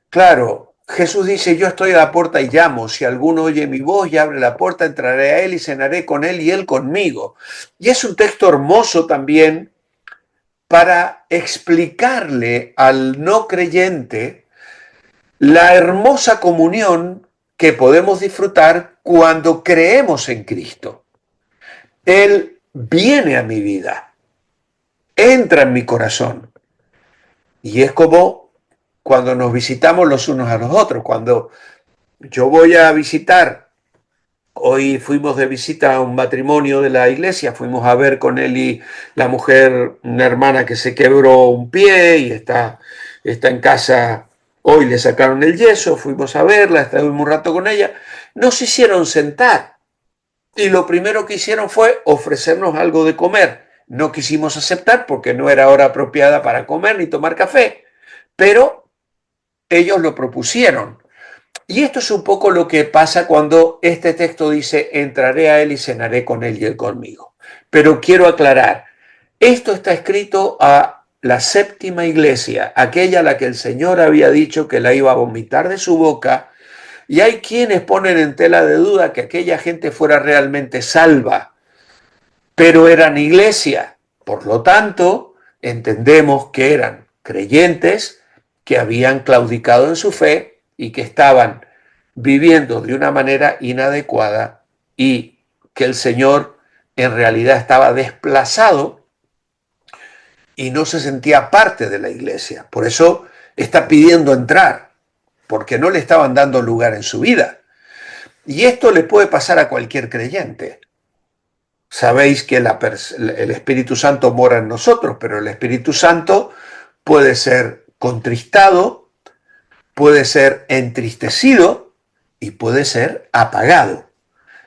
claro, Jesús dice, yo estoy a la puerta y llamo, si alguno oye mi voz y abre la puerta, entraré a él y cenaré con él y él conmigo. Y es un texto hermoso también para explicarle al no creyente la hermosa comunión que podemos disfrutar cuando creemos en Cristo. Él viene a mi vida, entra en mi corazón. Y es como cuando nos visitamos los unos a los otros. Cuando yo voy a visitar Hoy fuimos de visita a un matrimonio de la iglesia, fuimos a ver con él y la mujer, una hermana que se quebró un pie y está en casa. Hoy le sacaron el yeso, fuimos a verla, estuvimos un rato con ella. Nos hicieron sentar y lo primero que hicieron fue ofrecernos algo de comer. No quisimos aceptar porque no era hora apropiada para comer ni tomar café, pero ellos lo propusieron. Y esto es un poco lo que pasa cuando este texto dice, entraré a él y cenaré con él y él conmigo. Pero quiero aclarar, esto está escrito a la séptima iglesia, aquella a la que el Señor había dicho que la iba a vomitar de su boca, y hay quienes ponen en tela de duda que aquella gente fuera realmente salva, pero eran iglesia. Por lo tanto, entendemos que eran creyentes que habían claudicado en su fe y que estaban viviendo de una manera inadecuada y que el Señor en realidad estaba desplazado y no se sentía parte de la iglesia. Por eso está pidiendo entrar, porque no le estaban dando lugar en su vida. Y esto le puede pasar a cualquier creyente. Sabéis que el Espíritu Santo mora en nosotros, pero el Espíritu Santo puede ser contristado, puede ser entristecido y puede ser apagado.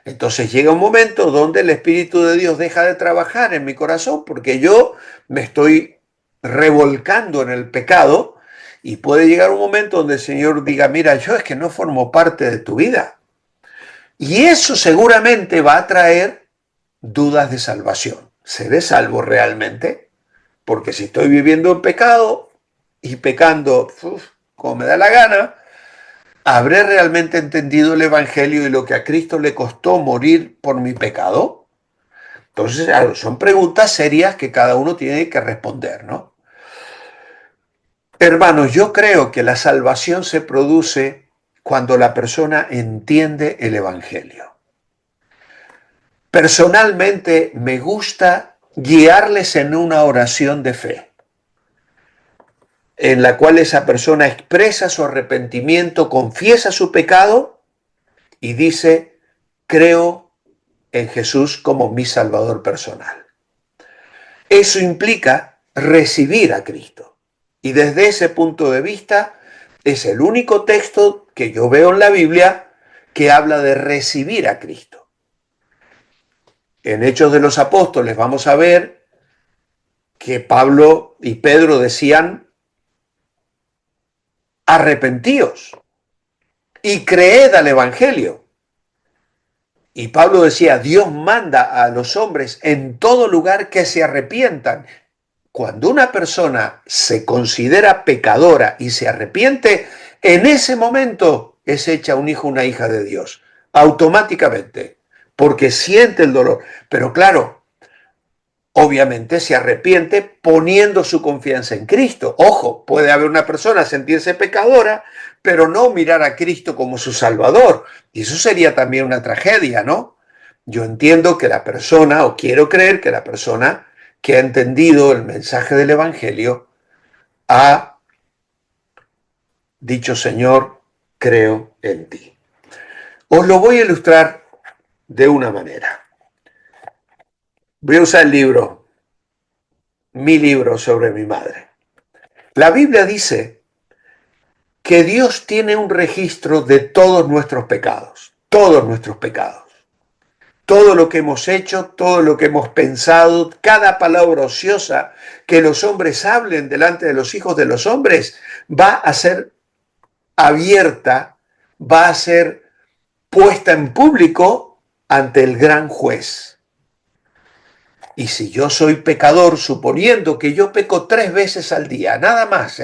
Entonces llega un momento donde el Espíritu de Dios deja de trabajar en mi corazón porque yo me estoy revolcando en el pecado y puede llegar un momento donde el Señor diga, mira, yo es que no formo parte de tu vida. Y eso seguramente va a traer dudas de salvación. ¿Seré salvo realmente? Porque si estoy viviendo en pecado y pecando como me da la gana, ¿habré realmente entendido el Evangelio y lo que a Cristo le costó morir por mi pecado? Entonces, claro, son preguntas serias que cada uno tiene que responder, ¿no? Hermanos, yo creo que la salvación se produce cuando la persona entiende el Evangelio. Personalmente me gusta guiarles en una oración de fe, en la cual esa persona expresa su arrepentimiento, confiesa su pecado y dice, creo en Jesús como mi Salvador personal. Eso implica recibir a Cristo. Y desde ese punto de vista, es el único texto que yo veo en la Biblia que habla de recibir a Cristo. En Hechos de los Apóstoles vamos a ver que Pablo y Pedro decían, arrepentíos y creed al Evangelio. Y Pablo decía, Dios manda a los hombres en todo lugar que se arrepientan. Cuando una persona se considera pecadora y se arrepiente, en ese momento es hecha un hijo, una hija de Dios, automáticamente, porque siente el dolor. Pero claro, obviamente se arrepiente poniendo su confianza en Cristo. Ojo, puede haber una persona sentirse pecadora, pero no mirar a Cristo como su Salvador. Y eso sería también una tragedia, ¿no? Yo entiendo que la persona, o quiero creer que la persona que ha entendido el mensaje del Evangelio, ha dicho, Señor, creo en ti. Os lo voy a ilustrar de una manera. Voy a usar mi libro sobre mi madre. La Biblia dice que Dios tiene un registro de todos nuestros pecados, todo lo que hemos hecho, todo lo que hemos pensado, cada palabra ociosa que los hombres hablen delante de los hijos de los hombres va a ser abierta, va a ser puesta en público ante el gran juez. Y si yo soy pecador, suponiendo que yo peco 3 veces al día, nada más,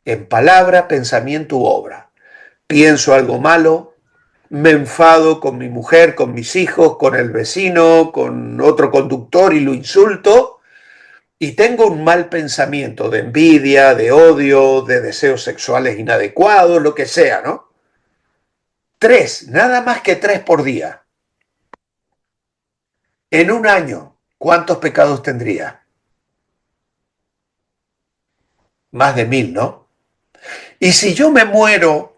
en palabra, pensamiento u obra, pienso algo malo, me enfado con mi mujer, con mis hijos, con el vecino, con otro conductor y lo insulto, y tengo un mal pensamiento de envidia, de odio, de deseos sexuales inadecuados, lo que sea, ¿no? 3, nada más que 3 por día. En un año, ¿cuántos pecados tendría? Más de 1000, ¿no? Y si yo me muero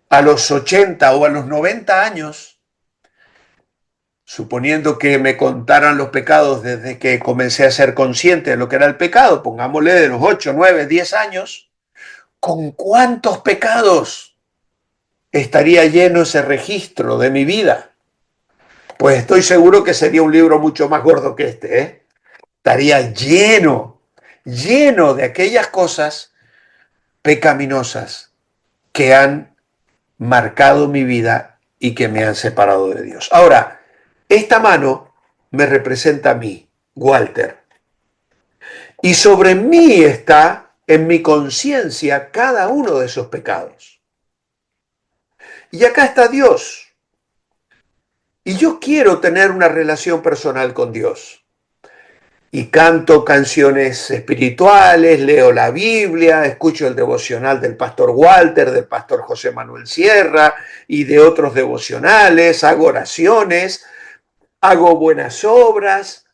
a los 80 o a los 90 años, suponiendo que me contaran los pecados desde que comencé a ser consciente de lo que era el pecado, pongámosle de los 8, 9, 10 años, ¿con cuántos pecados estaría lleno ese registro de mi vida? Pues estoy seguro que sería un libro mucho más gordo que este, ¿eh? Estaría lleno de aquellas cosas pecaminosas que han marcado mi vida y que me han separado de Dios. Ahora, esta mano me representa a mí, Walter, y sobre mí está en mi conciencia cada uno de esos pecados. Y acá está Dios. Y yo quiero tener una relación personal con Dios. Y canto canciones espirituales, leo la Biblia, escucho el devocional del pastor Walter, del pastor José Manuel Sierra y de otros devocionales, hago oraciones, hago buenas obras,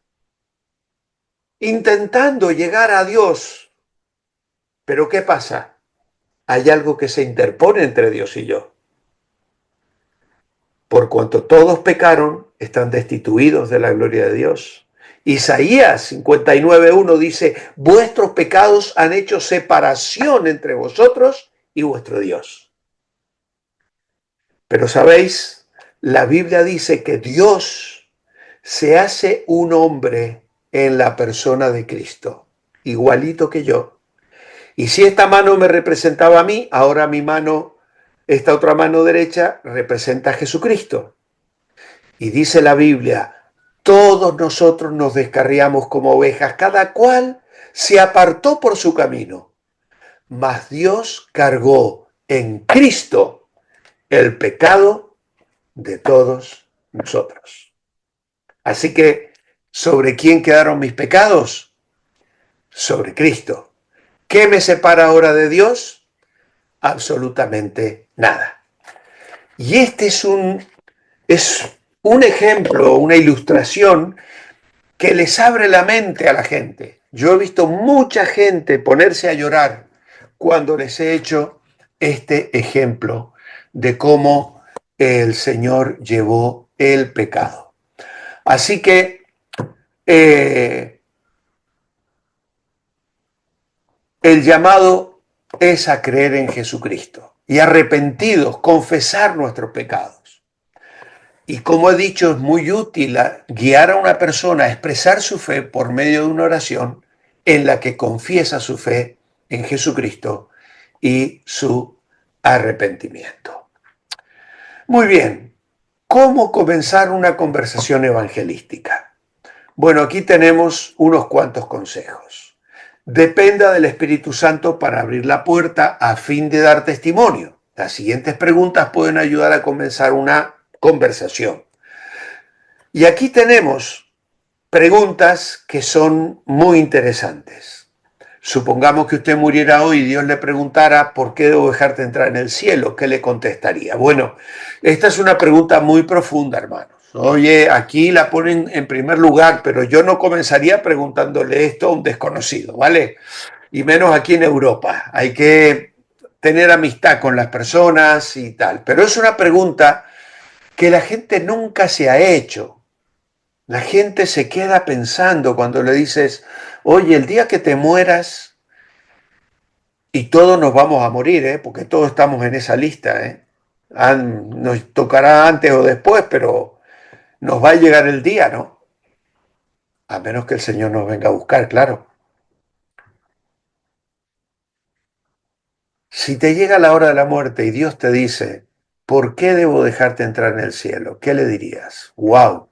intentando llegar a Dios. Pero ¿qué pasa? Hay algo que se interpone entre Dios y yo. Por cuanto todos pecaron, están destituidos de la gloria de Dios. Isaías 59:1 dice, vuestros pecados han hecho separación entre vosotros y vuestro Dios. Pero sabéis, la Biblia dice que Dios se hace un hombre en la persona de Cristo, igualito que yo. Y si esta mano me representaba a mí, ahora mi mano, esta otra mano derecha, representa a Jesucristo. Y dice la Biblia, todos nosotros nos descarriamos como ovejas, cada cual se apartó por su camino, mas Dios cargó en Cristo el pecado de todos nosotros. Así que, ¿sobre quién quedaron mis pecados? Sobre Cristo. ¿Qué me separa ahora de Dios? Absolutamente nada. Y este es un ejemplo, una ilustración que les abre la mente a la gente. Yo he visto mucha gente ponerse a llorar cuando les he hecho este ejemplo de cómo el Señor llevó el pecado. Así que el llamado es a creer en Jesucristo y arrepentidos, confesar nuestros pecados. Y como he dicho, es muy útil guiar a una persona a expresar su fe por medio de una oración en la que confiesa su fe en Jesucristo y su arrepentimiento. Muy bien, ¿cómo comenzar una conversación evangelística? Bueno, aquí tenemos unos cuantos consejos. Dependa del Espíritu Santo para abrir la puerta a fin de dar testimonio. Las siguientes preguntas pueden ayudar a comenzar una conversación. Y aquí tenemos preguntas que son muy interesantes. Supongamos que usted muriera hoy y Dios le preguntara, ¿por qué debo dejarte entrar en el cielo? ¿Qué le contestaría? Bueno, esta es una pregunta muy profunda, hermanos. Oye, aquí la ponen en primer lugar, pero yo no comenzaría preguntándole esto a un desconocido, ¿vale? Y menos aquí en Europa. Hay que tener amistad con las personas y tal. Pero es una pregunta que la gente nunca se ha hecho. La gente se queda pensando cuando le dices, oye, el día que te mueras, y todos nos vamos a morir, porque todos estamos en esa lista, nos tocará antes o después, pero nos va a llegar el día, ¿no? A menos que el Señor nos venga a buscar, claro. Si te llega la hora de la muerte y Dios te dice, ¿por qué debo dejarte entrar en el cielo? ¿Qué le dirías? ¡Wow!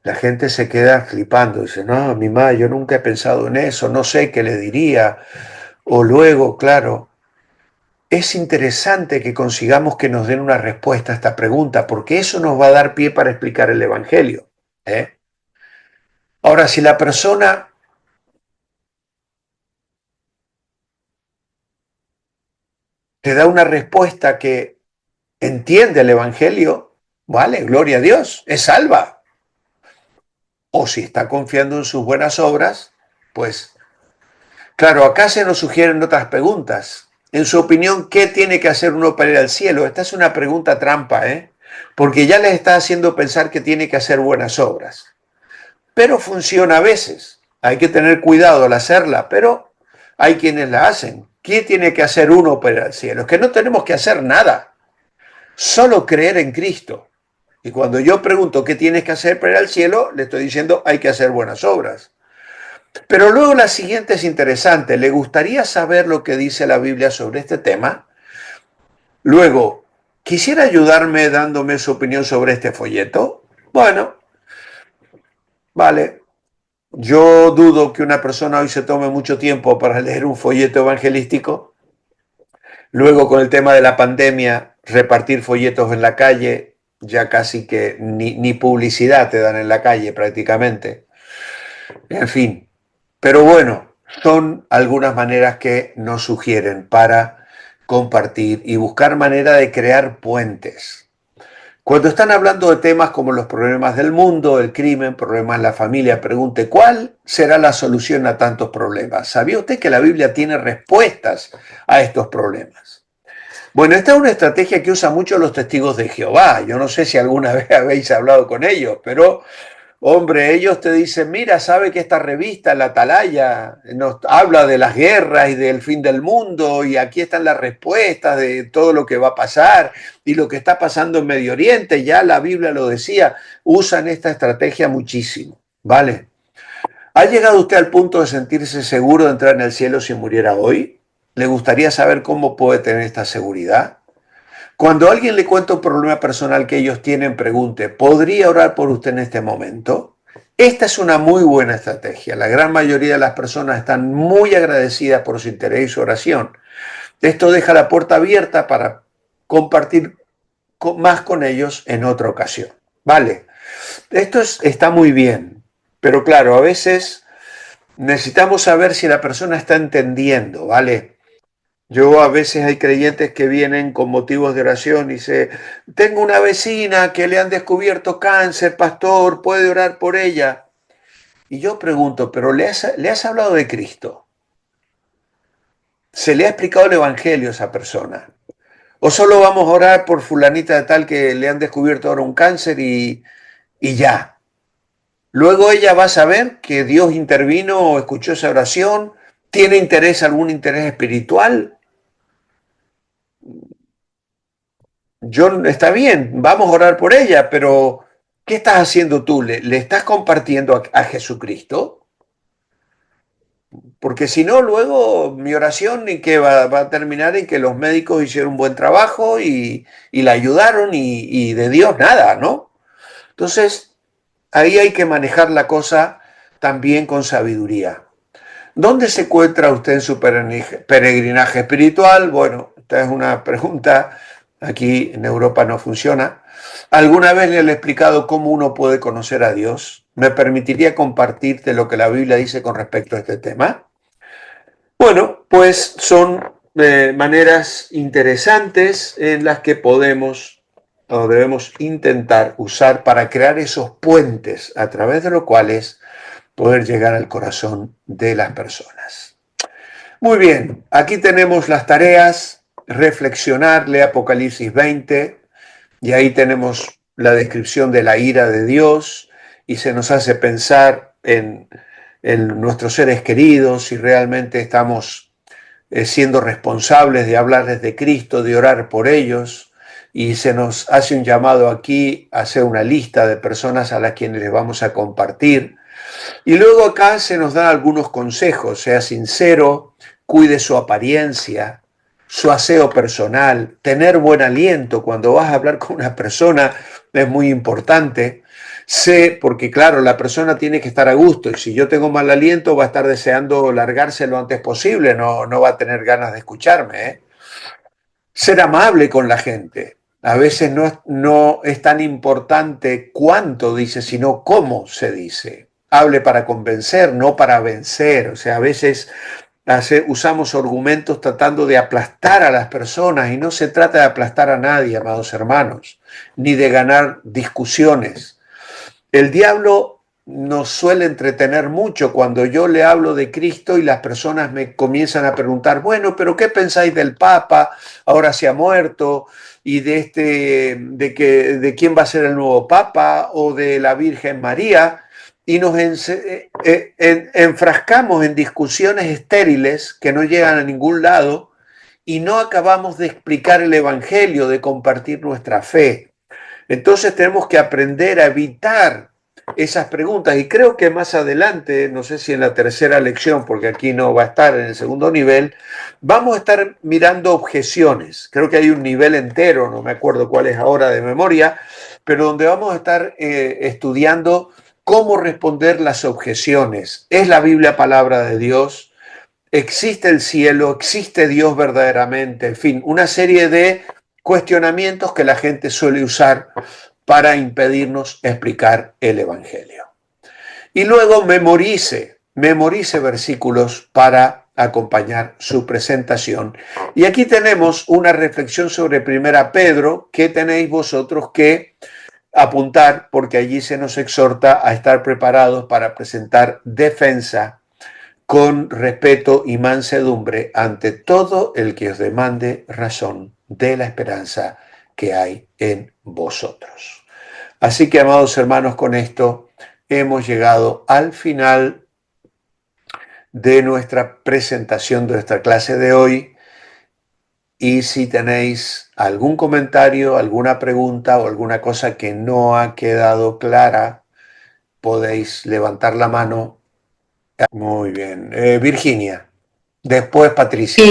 La gente se queda flipando, dice, no, mi madre, yo nunca he pensado en eso, no sé qué le diría. O luego, claro, es interesante que consigamos que nos den una respuesta a esta pregunta, porque eso nos va a dar pie para explicar el Evangelio. Ahora, si la persona te da una respuesta que entiende el Evangelio, vale, gloria a Dios, es salva. O si está confiando en sus buenas obras, pues claro, acá se nos sugieren otras preguntas. En su opinión, ¿qué tiene que hacer uno para ir al cielo? Esta es una pregunta trampa, porque ya les está haciendo pensar que tiene que hacer buenas obras. Pero funciona a veces. Hay que tener cuidado al hacerla, pero hay quienes la hacen. ¿Qué tiene que hacer uno para el cielo? Es que no tenemos que hacer nada, solo creer en Cristo. Y cuando yo pregunto qué tienes que hacer para ir al cielo, le estoy diciendo hay que hacer buenas obras. Pero luego la siguiente es interesante. ¿Le gustaría saber lo que dice la Biblia sobre este tema? Luego, ¿quisiera ayudarme dándome su opinión sobre este folleto? Bueno, vale. Yo dudo que una persona hoy se tome mucho tiempo para leer un folleto evangelístico. Luego, con el tema de la pandemia, repartir folletos en la calle, ya casi que ni publicidad te dan en la calle prácticamente. En fin, pero bueno, son algunas maneras que nos sugieren para compartir y buscar manera de crear puentes. Cuando están hablando de temas como los problemas del mundo, el crimen, problemas en la familia, pregunte, ¿cuál será la solución a tantos problemas? ¿Sabía usted que la Biblia tiene respuestas a estos problemas? Bueno, esta es una estrategia que usan mucho los testigos de Jehová. Yo no sé si alguna vez habéis hablado con ellos, pero hombre, ellos te dicen, mira, sabe que esta revista, La Atalaya, nos habla de las guerras y del fin del mundo y aquí están las respuestas de todo lo que va a pasar y lo que está pasando en Medio Oriente, ya la Biblia lo decía, usan esta estrategia muchísimo, ¿vale? ¿Ha llegado usted al punto de sentirse seguro de entrar en el cielo si muriera hoy? ¿Le gustaría saber cómo puede tener esta seguridad? Cuando alguien le cuenta un problema personal que ellos tienen, pregunte, ¿podría orar por usted en este momento? Esta es una muy buena estrategia. La gran mayoría de las personas están muy agradecidas por su interés y su oración. Esto deja la puerta abierta para compartir más con ellos en otra ocasión. Vale, está muy bien, pero claro, a veces necesitamos saber si la persona está entendiendo, ¿vale? Yo a veces hay creyentes que vienen con motivos de oración y dice, tengo una vecina que le han descubierto cáncer, pastor, ¿puede orar por ella? Y yo pregunto, ¿pero le has hablado de Cristo? ¿Se le ha explicado el Evangelio a esa persona? ¿O solo vamos a orar por fulanita de tal que le han descubierto ahora un cáncer y ya? Luego ella va a saber que Dios intervino o escuchó esa oración, tiene algún interés espiritual. Está bien, vamos a orar por ella, pero ¿qué estás haciendo tú? ¿Le estás compartiendo a Jesucristo? Porque si no, luego mi oración en que va a terminar en que los médicos hicieron un buen trabajo y la ayudaron y de Dios nada, ¿no? Entonces, ahí hay que manejar la cosa también con sabiduría. ¿Dónde se encuentra usted en su peregrinaje espiritual? Bueno, esta es una pregunta, aquí en Europa no funciona. ¿Alguna vez le he explicado cómo uno puede conocer a Dios? ¿Me permitiría compartirte lo que la Biblia dice con respecto a este tema? Bueno, pues son maneras interesantes en las que podemos o debemos intentar usar para crear esos puentes a través de los cuales poder llegar al corazón de las personas. Muy bien, aquí tenemos las tareas, reflexionar, lee Apocalipsis 20, y ahí tenemos la descripción de la ira de Dios y se nos hace pensar en nuestros seres queridos, si realmente estamos siendo responsables de hablarles de Cristo, de orar por ellos, y se nos hace un llamado aquí a hacer una lista de personas a las quienes les vamos a compartir. Y luego acá se nos dan algunos consejos, sea sincero, cuide su apariencia, su aseo personal, tener buen aliento cuando vas a hablar con una persona es muy importante. Sé, porque claro, la persona tiene que estar a gusto y si yo tengo mal aliento va a estar deseando largarse lo antes posible, no va a tener ganas de escucharme, ¿eh? Ser amable con la gente. A veces no es tan importante cuánto dice, sino cómo se dice. Hable para convencer, no para vencer. O sea, a veces usamos argumentos tratando de aplastar a las personas y no se trata de aplastar a nadie, amados hermanos, ni de ganar discusiones. El diablo nos suele entretener mucho cuando yo le hablo de Cristo y las personas me comienzan a preguntar, bueno, pero ¿qué pensáis del Papa? Ahora se ha muerto y de quién va a ser el nuevo Papa o de la Virgen María, y nos enfrascamos en discusiones estériles que no llegan a ningún lado y no acabamos de explicar el Evangelio, de compartir nuestra fe. Entonces tenemos que aprender a evitar esas preguntas, y creo que más adelante, no sé si en la tercera lección, porque aquí no va a estar en el segundo nivel, vamos a estar mirando objeciones. Creo que hay un nivel entero, no me acuerdo cuál es ahora de memoria, pero donde vamos a estar estudiando cómo responder las objeciones. ¿Es la Biblia palabra de Dios? ¿Existe el cielo? ¿Existe Dios verdaderamente? En fin, una serie de cuestionamientos que la gente suele usar para impedirnos explicar el Evangelio. Y luego memorice versículos para acompañar su presentación. Y aquí tenemos una reflexión sobre 1 Pedro que tenéis vosotros que apuntar, porque allí se nos exhorta a estar preparados para presentar defensa con respeto y mansedumbre ante todo el que os demande razón de la esperanza que hay en vosotros. Así que, amados hermanos, con esto hemos llegado al final de nuestra presentación de nuestra clase de hoy. Y si tenéis algún comentario, alguna pregunta o alguna cosa que no ha quedado clara, podéis levantar la mano. Muy bien. Virginia. Después Patricia.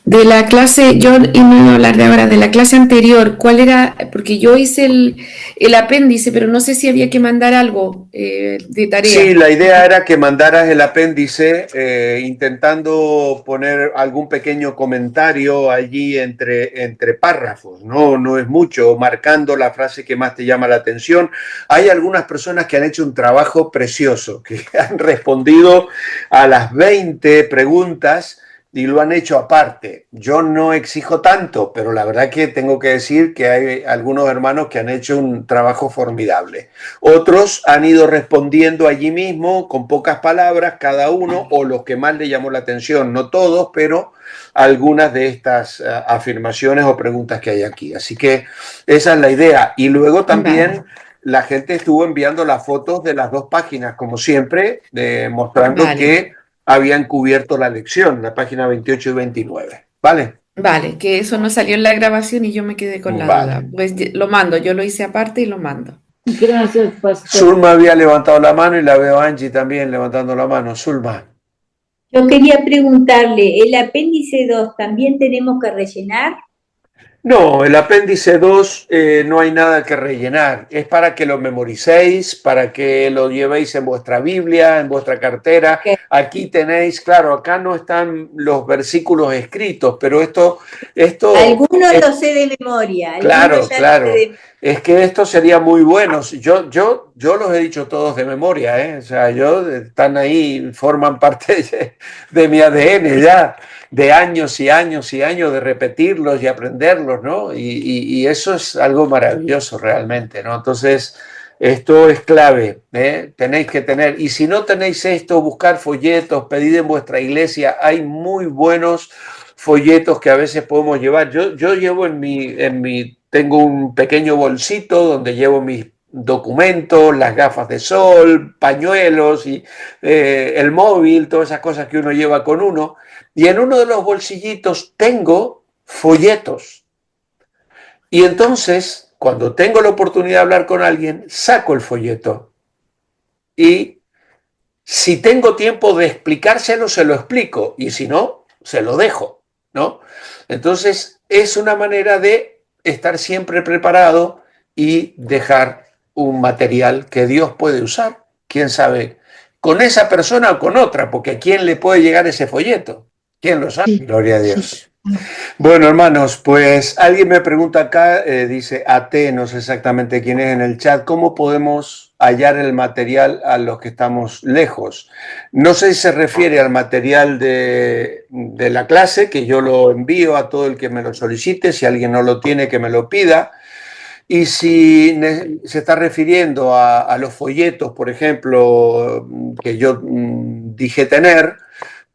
De la clase, yo y no voy a hablar de ahora, de la clase anterior, ¿cuál era? Porque yo hice el apéndice, pero no sé si había que mandar algo de Sí, tarea. la idea era que mandaras el apéndice intentando poner algún pequeño comentario allí entre párrafos, ¿no? No es mucho, marcando la frase que más te llama la atención. Hay algunas personas que han hecho un trabajo precioso, que han respondido a las 20 preguntas y lo han hecho aparte. Yo no exijo tanto, pero la verdad que tengo que decir que hay algunos hermanos que han hecho un trabajo formidable. Otros han ido respondiendo allí mismo con pocas palabras cada uno, o los que más le llamó la atención, no todos, pero algunas de estas afirmaciones o preguntas que hay aquí. Así que esa es la idea. Y luego también Vale, la gente estuvo enviando las fotos de las dos páginas, como siempre, mostrando vale, que habían cubierto la lección, la página 28 y 29. ¿Vale? vale, que eso no salió en la grabación y yo me quedé con la duda. Vale. Pues lo mando, yo lo hice aparte y lo mando. Gracias, pastor. Zulma había levantado la mano y la veo a Angie también levantando la mano. Zulma. Yo quería preguntarle, ¿el apéndice 2 también tenemos que rellenar? No, el apéndice 2 no hay nada que rellenar. Es para que lo memoricéis, para que lo llevéis en vuestra Biblia, en vuestra cartera. Okay. Aquí tenéis, claro, acá no están los versículos escritos, pero esto Algunos lo sé de memoria, claro, algunos ya lo sé claro. de Es que esto sería muy bueno. Yo los he dicho todos de memoria, ¿eh? O sea, están ahí, forman parte de mi ADN ya, de años y años y años de repetirlos y aprenderlos, ¿no? Y eso es algo maravilloso realmente, ¿no? Entonces, esto es clave, ¿eh? Tenéis que tener, y si no tenéis esto, buscar folletos, pedid en vuestra iglesia, hay muy buenos folletos que a veces podemos llevar. Yo llevo tengo un pequeño bolsito donde llevo mis documentos, las gafas de sol, pañuelos y el móvil, todas esas cosas que uno lleva con uno. Y en uno de los bolsillitos tengo folletos. Y entonces, cuando tengo la oportunidad de hablar con alguien, saco el folleto. Y si tengo tiempo de explicárselo, se lo explico. Y si no, se lo dejo, ¿no? Entonces, es una manera de estar siempre preparado y dejar un material que Dios puede usar, quién sabe, con esa persona o con otra, porque ¿a quién le puede llegar ese folleto? ¿Quién lo sabe? Sí, gloria a Dios. Sí. Bueno, hermanos, pues alguien me pregunta acá, dice AT, no sé exactamente quién es en el chat, ¿cómo podemos hallar el material a los que estamos lejos? No sé si se refiere al material de la clase, que yo lo envío a todo el que me lo solicite, si alguien no lo tiene, que me lo pida. Y si se está refiriendo a los folletos, por ejemplo, que yo dije tener,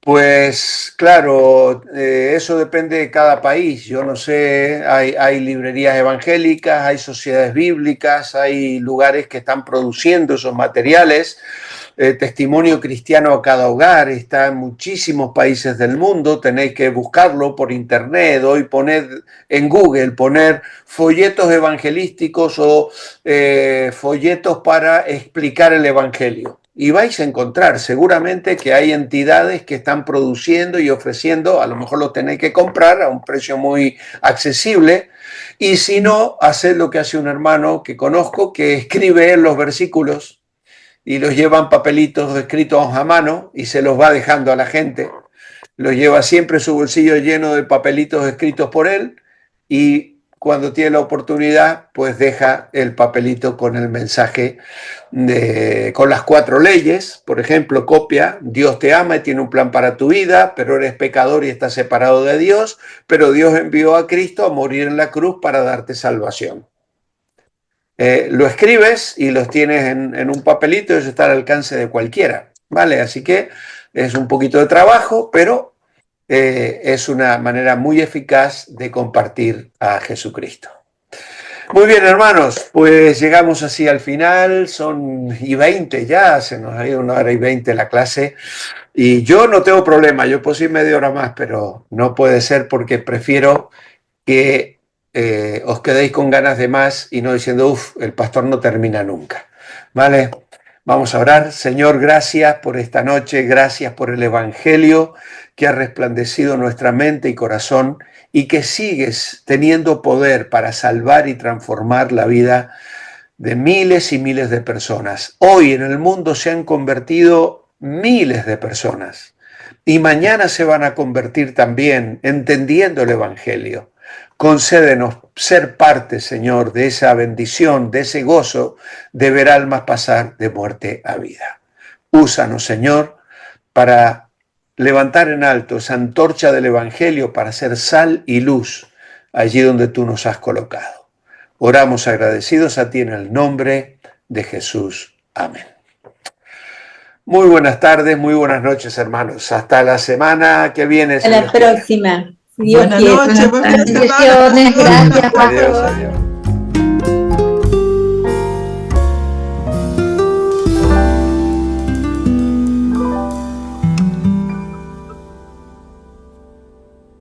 Pues claro, eso depende de cada país. Yo no sé, hay librerías evangélicas, hay sociedades bíblicas, hay lugares que están produciendo esos materiales. Testimonio Cristiano a cada hogar está en muchísimos países del mundo. Tenéis que buscarlo por internet. Hoy poner en Google, poner folletos evangelísticos o folletos para explicar el evangelio. Y vais a encontrar seguramente que hay entidades que están produciendo y ofreciendo, a lo mejor los tenéis que comprar a un precio muy accesible, y si no, haced lo que hace un hermano que conozco, que escribe los versículos y los lleva en papelitos escritos a mano y se los va dejando a la gente. Los lleva siempre en su bolsillo lleno de papelitos escritos por él, y cuando tiene la oportunidad, pues deja el papelito con el mensaje con las 4 leyes. Por ejemplo, copia: Dios te ama y tiene un plan para tu vida, pero eres pecador y estás separado de Dios, pero Dios envió a Cristo a morir en la cruz para darte salvación. Lo escribes y los tienes en un papelito, y eso está al alcance de cualquiera, ¿vale? Así que es un poquito de trabajo, pero es una manera muy eficaz de compartir a Jesucristo. Muy bien, hermanos, pues llegamos así al final. Son y 20 ya, se nos ha ido 1h20 la clase, y yo no tengo problema, yo puedo ir media hora más, pero no puede ser, porque prefiero que os quedéis con ganas de más y no diciendo, uff, el pastor no termina nunca, ¿vale? Vamos a orar. Señor, gracias por esta noche, gracias por el Evangelio que ha resplandecido nuestra mente y corazón, y que sigues teniendo poder para salvar y transformar la vida de miles y miles de personas. Hoy en el mundo se han convertido miles de personas, y mañana se van a convertir también, entendiendo el Evangelio. Concédenos ser parte, Señor, de esa bendición, de ese gozo de ver almas pasar de muerte a vida. Úsanos, Señor, para levantar en alto esa antorcha del Evangelio, para ser sal y luz allí donde tú nos has colocado. Oramos agradecidos a ti en el nombre de Jesús. Amén. Muy buenas tardes, muy buenas noches, hermanos. Hasta la semana que viene. Hasta la próxima. Buenas noches, buenas tardes. Gracias, Adiós, adiós.